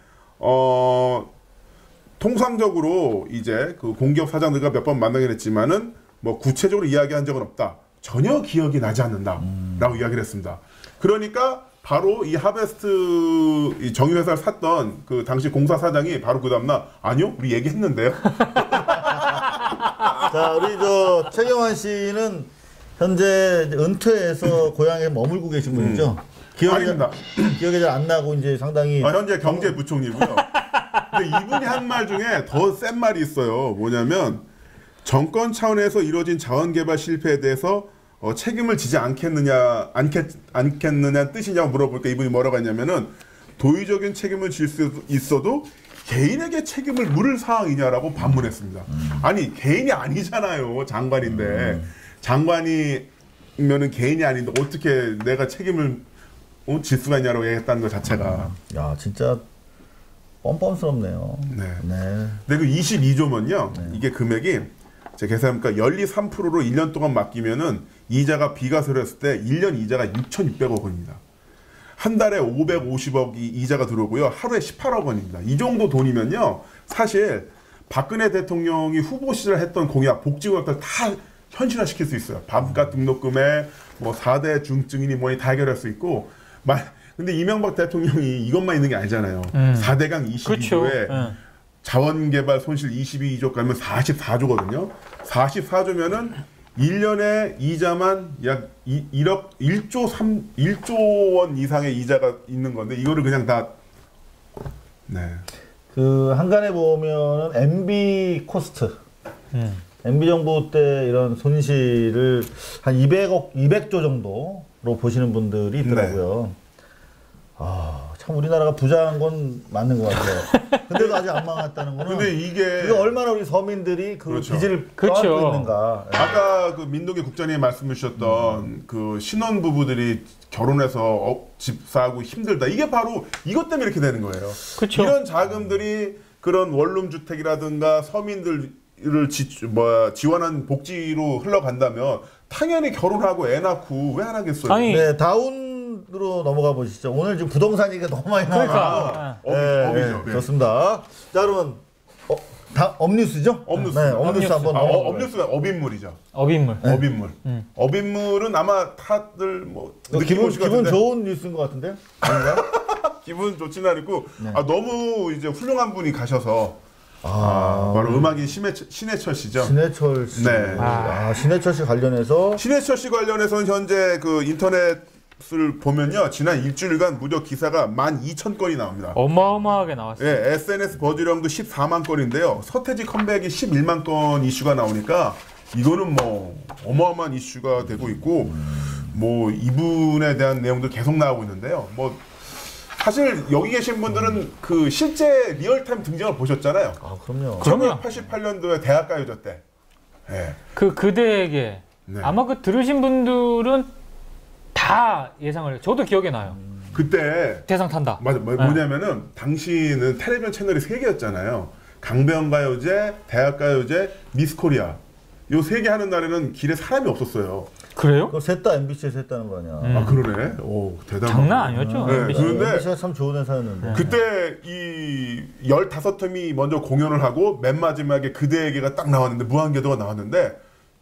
통상적으로 이제 그 공기업 사장들과 몇 번 만나긴 했지만은 뭐 구체적으로 이야기한 적은 없다. 전혀 기억이 나지 않는다라고 이야기를 했습니다. 그러니까 바로 이 하베스트 이 정유회사를 샀던 그 당시 공사 사장이 바로 그 다음날 아니요 우리 얘기했는데요. 자 우리 저 최경환 씨는 현재 은퇴해서 고향에 머물고 계신 분이죠? 기억이 잘 안 나고 이제 상당히 현재 경제부총리고요. 근데 이분이 한 말 중에 더 센 말이 있어요. 뭐냐면 정권 차원에서 이루어진 자원개발 실패에 대해서 책임을 지지 않겠느냐는 뜻이냐고 물어보니까 이분이 뭐라고 했냐면은 도의적인 책임을 질 수 있어도 개인에게 책임을 물을 상황이냐라고 반문했습니다. 아니 개인이 아니잖아요. 장관인데 장관이면은 개인이 아닌데 어떻게 내가 책임을 질 수가 있냐라고 얘기했다는 것 자체가 야 진짜 뻔뻔스럽네요. 네. 네. 근데 그 22조면요. 네. 이게 금액이 제가 계산해보니까 연리 3%로 1년 동안 맡기면은 이자가 비과세로 했을 때 1년 이자가 6,600억 원입니다. 한 달에 550억이 이자가 들어오고요. 하루에 18억 원입니다. 이 정도 돈이면요. 사실 박근혜 대통령이 후보 시절 했던 공약, 복지공약들 다 현실화시킬 수 있어요. 밥값 등록금에 뭐 4대 중증인이 뭐니 다 해결할 수 있고 근데 이명박 대통령이 이것만 있는 게 아니잖아요. 4대강 22조에 그렇죠. 자원개발 손실 22조 가면 44조거든요. 44조면은 1년에 이자만 약 1조 원 이상의 이자가 있는 건데 이거를 그냥 다 그 한간에 보면은 MB 코스트 MB 정부 때 이런 손실을 한 200조 정도로 보시는 분들이 있더라고요. 참 우리나라가 부자한 건 맞는 것 같아요. 근데도 아직 안 망했다는 거는. 근데 이게 얼마나 우리 서민들이 그 그렇죠. 빚을 떠안고 있는가. 아까 그 민동기 국장님이 말씀해 주셨던 그 신혼 부부들이 결혼해서 집 사고 힘들다. 이게 바로 이것 때문에 이렇게 되는 거예요. 그쵸. 이런 자금들이 그런 원룸 주택이라든가 서민들을 지원한 복지로 흘러간다면 당연히 결혼하고 애 낳고 왜 안 하겠어요? 아니, 네, 다운으로 넘어가 보시죠. 오늘 지금 부동산 얘기가 너무 많이 나와서 업이죠. 좋습니다. 자, 그러면 업뉴스죠? 업뉴스. 네, 업뉴스 한번 넘어가. 업뉴스는 업인물이죠. 업인물. 네. 업인물. 업인물은 아마 다들 뭐 기분 좋은 뉴스인 것 같은데요? 아닌가요? 기분 좋지는 않고 너무 이제 훌륭한 분이 가셔서 바로 음악인 신해철 씨죠. 신해철 씨. 네. 신해철 씨 관련해서 신해철 씨 관련해서는 현재 그 인터넷을 보면요. 지난 일주일간 무려 기사가 12,000건이 나옵니다. 어마어마하게 나왔어요. 네, SNS 버즈량도 14만 건인데요. 서태지 컴백이 11만 건 이슈가 나오니까 이거는 뭐 어마어마한 이슈가 되고 있고 뭐 이분에 대한 내용도 계속 나오고 있는데요. 뭐 사실 여기 계신 분들은 그 실제 리얼타임 등장을 보셨잖아요. 그럼요. 1988년도에 대학가요제 때. 네. 그 그대에게 아마 그 들으신 분들은 다 예상을 해요. 저도 기억에 나요. 그때 대상 탄다. 맞아. 뭐냐면은 당시는 텔레비전 채널이 3개였잖아요. 강변가요제, 대학가요제, 미스코리아. 요 3개 하는 날에는 길에 사람이 없었어요. 그래요? 그거 셋 다 MBC에서 했다는 거 아니야. 그러네. 오, 대단하다. 장난 아니었죠. 네, 그런데 MBC가 참 좋은 회사였는데. 그때 이 15팀이 먼저 공연을 하고 맨 마지막에 그대에게가 딱 나왔는데 무한궤도가 나왔는데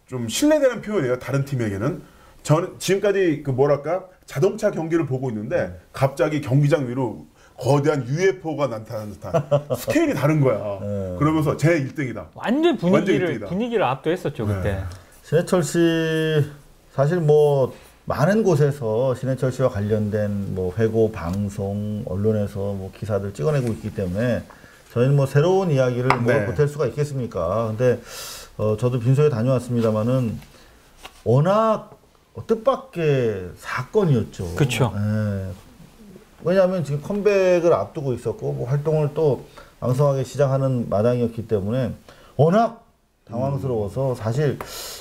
좀 신뢰되는 표현이에요. 다른 팀에게는. 저는 지금까지 그 뭐랄까 자동차 경기를 보고 있는데 갑자기 경기장 위로 거대한 UFO가 나타나는 듯한 스케일이 다른 거야. 그러면서 제 1등이다. 완전 분위기를 압도했었죠 그때. 신해철 씨 사실 뭐 많은 곳에서 신해철 씨와 관련된 뭐 회고, 방송, 언론에서 뭐 기사들 찍어내고 있기 때문에 저희는 뭐 새로운 이야기를 뭐 보탤 수가 있겠습니까? 근데 저도 빈소에 다녀왔습니다만은 워낙 뜻밖의 사건이었죠. 그렇죠. 왜냐하면 지금 컴백을 앞두고 있었고 뭐 활동을 또 왕성하게 시작하는 마당이었기 때문에 워낙 당황스러워서 사실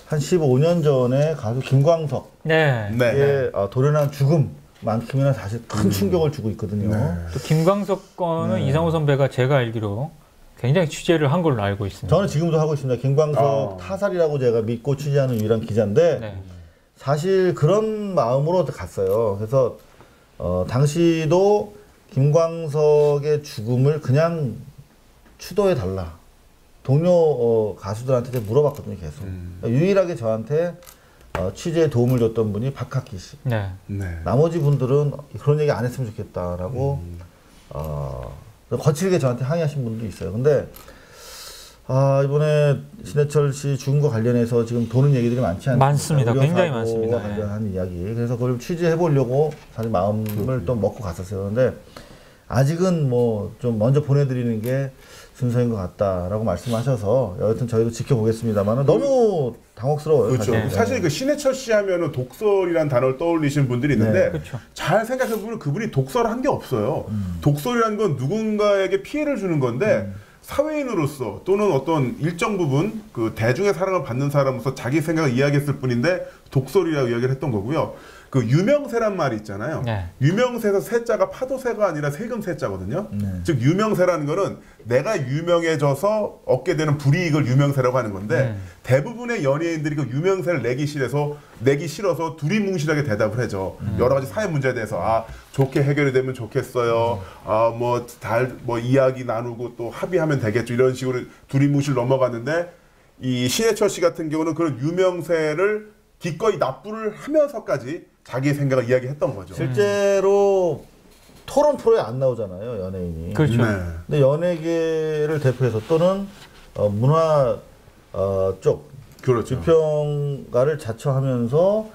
한 15년 전에 가수 김광석의 돌연한 죽음만큼이나 사실 큰 충격을 주고 있거든요. 또 김광석 건은 이상호 선배가 제가 알기로 굉장히 취재를 한 걸로 알고 있습니다. 저는 지금도 하고 있습니다. 김광석 타살이라고 제가 믿고 취재하는 유일한 기자인데 사실 그런 마음으로 갔어요. 그래서 당시도 김광석의 죽음을 그냥 추도해달라. 동료 가수들한테 물어봤거든요, 계속. 유일하게 저한테 취재에 도움을 줬던 분이 박학기 씨. 네. 나머지 분들은 그런 얘기 안 했으면 좋겠다라고 거칠게 저한테 항의하신 분도 있어요. 근데 이번에 신해철 씨 죽은 거 관련해서 지금 도는 얘기들이 많지 않습니까? 많습니다. 굉장히 많습니다. 관련한 이야기. 그래서 그걸 취재해 보려고 사실 마음을 또 먹고 갔었어요. 근데 아직은 뭐 좀 먼저 보내드리는 게 순서인 것 같다라고 말씀하셔서 여하튼 저희도 지켜보겠습니다만 너무 당혹스러워요. 그렇죠. 사실 그 신해철 씨 하면은 독설이라는 단어를 떠올리시는 분들이 있는데 그렇죠. 잘 생각해보면 그분이 독설을 한 게 없어요. 독설이라는 건 누군가에게 피해를 주는 건데 사회인으로서 또는 어떤 일정 부분 그 대중의 사랑을 받는 사람으로서 자기 생각을 이야기했을 뿐인데 독설이라고 이야기를 했던 거고요. 그 유명세란 말이 있잖아요. 유명세에서 세자가 파도세가 아니라 세금 세자거든요. 즉 유명세라는 거는 내가 유명해져서 얻게 되는 불이익을 유명세라고 하는 건데 대부분의 연예인들이 그 유명세를 내기 싫어서 두리뭉실하게 대답을 하죠. 여러 가지 사회 문제에 대해서 좋게 해결이 되면 좋겠어요. 뭐 이야기 나누고 또 합의하면 되겠죠. 이런 식으로 두리뭉실 넘어갔는데 이 신해철 씨 같은 경우는 그런 유명세를 기꺼이 납부를 하면서까지 자기의 생각을 이야기했던 거죠. 실제로 토론 프로에 안 나오잖아요, 연예인이. 그렇죠. 근데 연예계를 대표해서 또는 문화 쪽 비평가를 자처하면서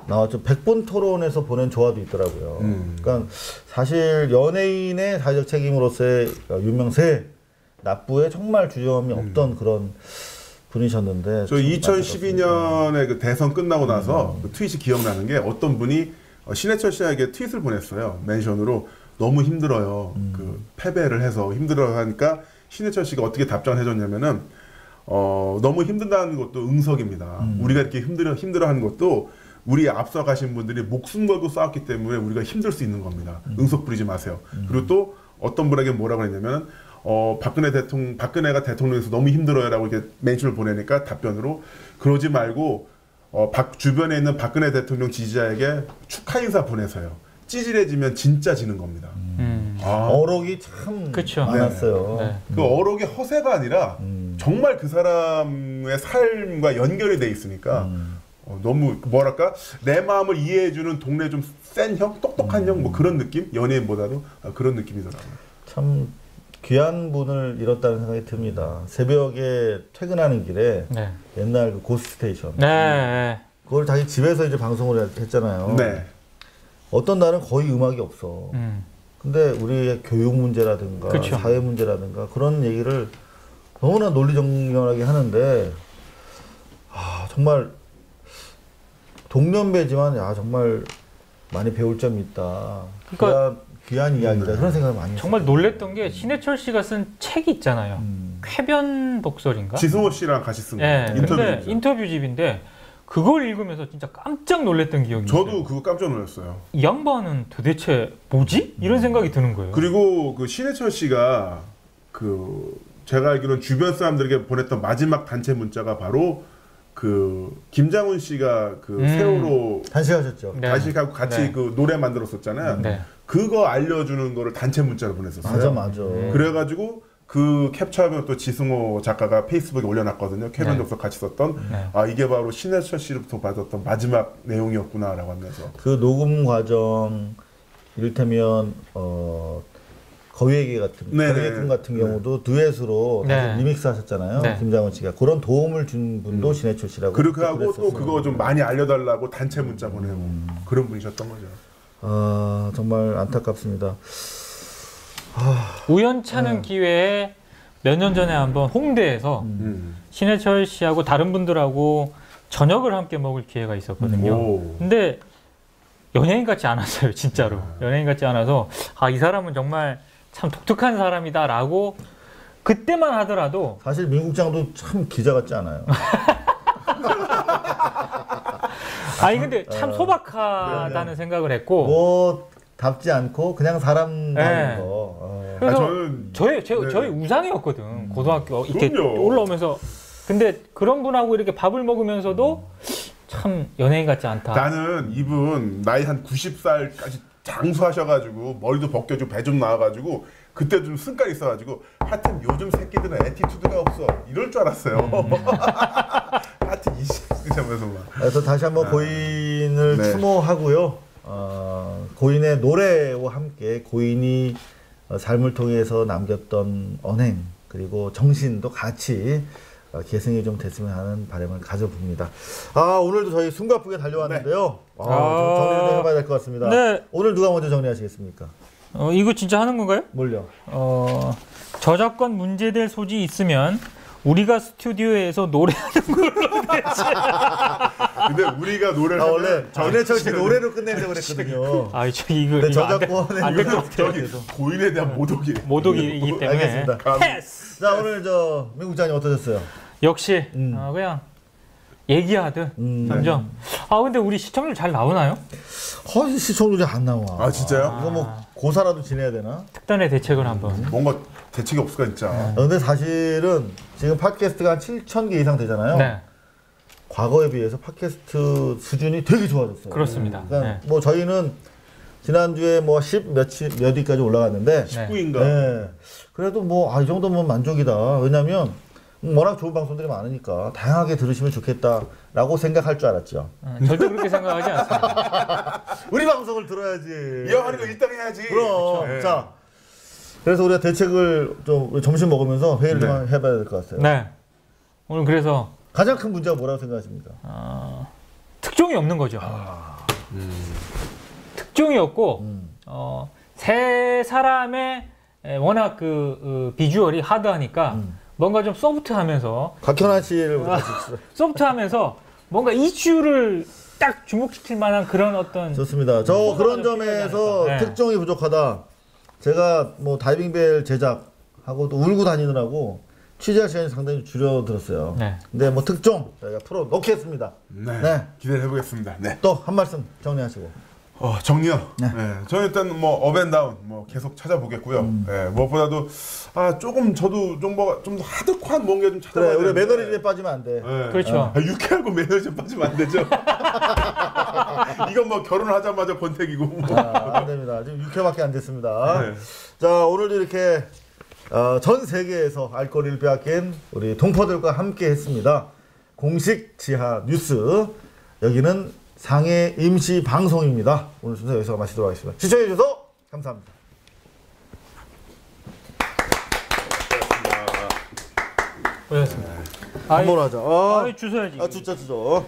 나왔죠. 100분 토론에서 보낸 조화도 있더라고요. 그러니까 사실 연예인의 사회적 책임으로서의 유명세 납부에 정말 주저함이 없던 그런 분이셨는데. 저 2012년에 그 대선 끝나고 나서 그 트윗이 기억나는 게 어떤 분이 신해철 씨에게 트윗을 보냈어요. 멘션으로 너무 힘들어요. 그 패배를 해서 힘들어 하니까 신해철 씨가 어떻게 답장을 해줬냐면은 너무 힘든다는 것도 응석입니다. 우리가 이렇게 힘들어하는 것도 우리 앞서 가신 분들이 목숨 걸고 싸웠기 때문에 우리가 힘들 수 있는 겁니다. 응석 부리지 마세요. 그리고 또 어떤 분에게 뭐라고 했냐면은 박근혜가 대통령에서 너무 힘들어요라고 이렇게 멘션을 보내니까 답변으로 그러지 말고 주변에 있는 박근혜 대통령 지지자에게 축하 인사 보내서요. 찌질해지면 진짜 지는 겁니다. 어록이 참 많았어요. 그 어록이 허세가 아니라 정말 그 사람의 삶과 연결이 돼 있으니까 너무 뭐랄까 내 마음을 이해해주는 동네 좀 센 형, 똑똑한 형 뭐 그런 느낌? 연예인보다도 그런 느낌이더라고요. 참 귀한 분을 잃었다는 생각이 듭니다. 새벽에 퇴근하는 길에 옛날 그 고스트스테이션 그걸 자기 집에서 이제 방송을 했잖아요. 어떤 날은 거의 음악이 없어. 근데 우리의 교육 문제라든가 사회 문제라든가 그런 얘기를 너무나 논리정연하게 하는데 정말 동년배지만 정말 많이 배울 점이 있다. 그러니까 귀한 이야기다. 그런 생각을 많이 했어요. 정말 놀랬던 게 신해철 씨가 쓴 책이 있잖아요. 쾌변 독설인가? 지승호 씨랑 같이 쓴 인터뷰집인데 그걸 읽으면서 진짜 깜짝 놀랐던 기억이 있어요. 저도 그거 깜짝 놀랐어요. 이 양반은 도대체 뭐지? 이런 생각이 드는 거예요. 그리고 그 신해철 씨가 제가 알기로는 주변 사람들에게 보냈던 마지막 단체 문자가 바로 김장훈 씨가 세월호 단식하셨죠. 단식하고 같이 그 노래 만들었었잖아요. 그거 알려주는 거를 단체 문자로 보냈었어요. 맞아. 그래가지고 그 캡처하면 또 지승호 작가가 페이스북에 올려놨거든요. 쾌변 독서 같이 썼던 이게 바로 신해철 씨로부터 받았던 마지막 내용이었구나라고 하면서 그 녹음 과정 이를테면 거위에게 같은 경우도 듀엣으로 리믹스 하셨잖아요. 김장훈 씨가 그런 도움을 준 분도 신해철 씨라고. 그렇게 하고 또 그거 좀 많이 알려달라고 단체 문자 보내고 그런 분이셨던 거죠. 정말 안타깝습니다. 우연찮은 기회에 몇 년 전에 한번 홍대에서 신해철 씨하고 다른 분들하고 저녁을 함께 먹을 기회가 있었거든요. 근데 연예인 같지 않았어요, 진짜로. 연예인 같지 않아서 이 사람은 정말 참 독특한 사람이다라고 그때만 하더라도 사실 민국장도 참 기자 같지 않아요. 근데 참 소박하다는 생각을 했고 뭐 답지 않고 그냥 사람 다는 거. 그래서 저희 우상이었거든. 고등학교 이렇게 올라오면서. 근데 그런 분하고 이렇게 밥을 먹으면서도 참 연예인 같지 않다. 나는 이분 나이 한 90살까지 장수하셔가지고 머리도 벗겨지고 배 좀 나와가지고 그때 좀 승깔이 있어가지고 하여튼 요즘 새끼들은 애티튜드가 없어 이럴 줄 알았어요. 하여튼 그래서 다시 한번 고인을 추모하고요. 고인의 노래와 함께 고인이 삶을 통해서 남겼던 언행 그리고 정신도 같이 계승이 좀 됐으면 하는 바람을 가져봅니다. 오늘도 저희 숨가쁘게 달려왔는데요. 좀 정리를 좀 해봐야 될 것 같습니다. 네. 오늘 누가 먼저 정리하시겠습니까? 이거 진짜 하는 건가요? 뭘요? 저작권 문제될 소지 있으면 우리가 스튜디오에서 노래하는 걸로 되지. 근데 우리가 노래를 원래 전해철 씨 노래로 끝내려고 그랬거든요. 이거 저작권은 안 될 것 같아요. 고인에 대한 모독이기 때문에. 알겠습니다. 패스. 자, 오늘 민국 장님 어떠셨어요? 역시 그냥 얘기하듯 점점. 근데 우리 시청률 잘 나오나요? 시청률이 안 나와. 진짜요? 이거 뭐 고사라도 지내야 되나? 특단의 대책을 한번. 뭔가 대책이 없을까 진짜. 근데 사실은 지금 팟캐스트가 한 7,000개 이상 되잖아요. 네. 과거에 비해서 팟캐스트 수준이 되게 좋아졌어요. 그렇습니다. 그러니까 뭐 저희는 지난주에 뭐 10몇 위까지 올라갔는데 19인가? 네. 그래도 뭐 이 정도면 만족이다. 왜냐면 워낙 좋은 방송들이 많으니까 다양하게 들으시면 좋겠다라고 생각할 줄 알았죠. 절대 그렇게 생각하지 않습니다. 우리 방송을 들어야지. 이왕하는 거 일단 해야지. 그럼. 그렇죠. 자, 그래서 우리가 대책을 좀 점심 먹으면서 회의를 좀 해봐야 될 것 같아요. 네. 오늘 그래서 가장 큰 문제가 뭐라고 생각하십니까? 특종이 없는 거죠. 특종이 없고 세 사람의 워낙 그 비주얼이 하드하니까 뭔가 좀 소프트하면서 박현아 씨를 소프트하면서 뭔가 이슈를 딱 주목시킬 만한 그런 어떤 좋습니다. 저 그런 점에서 특종이 부족하다. 제가 뭐 다이빙벨 제작하고 또 울고 다니느라고 취재할 시간이 상당히 줄여들었어요. 근데 뭐 특종 저희가 풀어 놓겠습니다. 네. 기대를 해보겠습니다. 네. 또 한 말씀 정리하시고. 정리요. 저는 일단 뭐 업앤다운 뭐 계속 찾아보겠고요. 무엇보다도 조금 저도 좀 더 하드한 뭔가 좀 찾아봐야 우리 매너리즘에 빠지면 안 돼. 그렇죠. 유쾌하고 매너리즘 빠지면 안 되죠. 이건 뭐 결혼을 하자마자 권태기고. 안 됩니다. 지금 6회밖에 안 됐습니다. 자, 오늘도 이렇게 전 세계에서 알 거리를 빼앗긴 우리 동포들과 함께 했습니다. 공식 지하 뉴스. 여기는 상해 임시 방송입니다. 오늘 순서 여기서 마치도록 하겠습니다. 시청해 주셔서 감사합니다. 고맙습니다. 한번 하자. 주셔야지. 주자 주죠.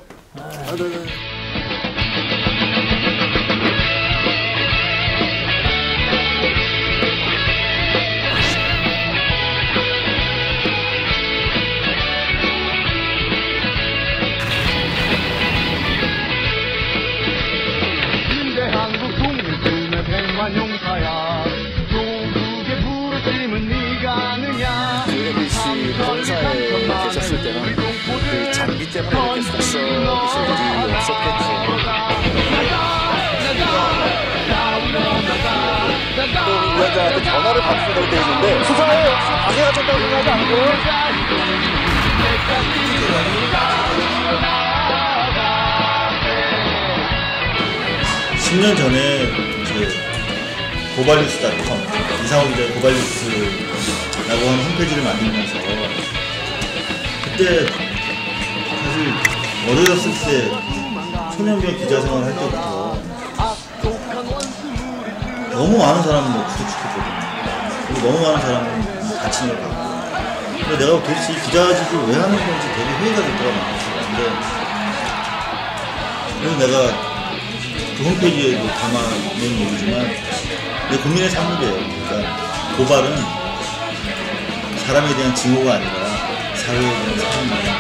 용사야 조국의 부르심은 네가 아느냐. ABC 본사에 계셨을 때는 그 장비 때문에 이렇게 속썩이실 일이 없었겠죠. 또 위원장한테 전화를 받으시도록 되어 있는데 수사에 방해하셨다고 생각하지 않고요? 10년 전에 고발뉴스.com 이상호 기자의 고발뉴스라고 하는 홈페이지를 만들면서 그때 사실 어려졌을 때 초년병 기자 생활을 할 때부터 너무 많은 사람을 구속시켰거든요. 그리고 너무 많은 사람을 다친 걸 봤고 근데 내가 도대체 기자직을 왜 하는 건지 되게 회의가 됐더라고요. 그래서 내가 그 홈페이지에도 담아놓은 얘기지만 내 국민의 산물이에요. 그러니까 고발은 사람에 대한 징후가 아니라 사회에 대한 사랑입니다.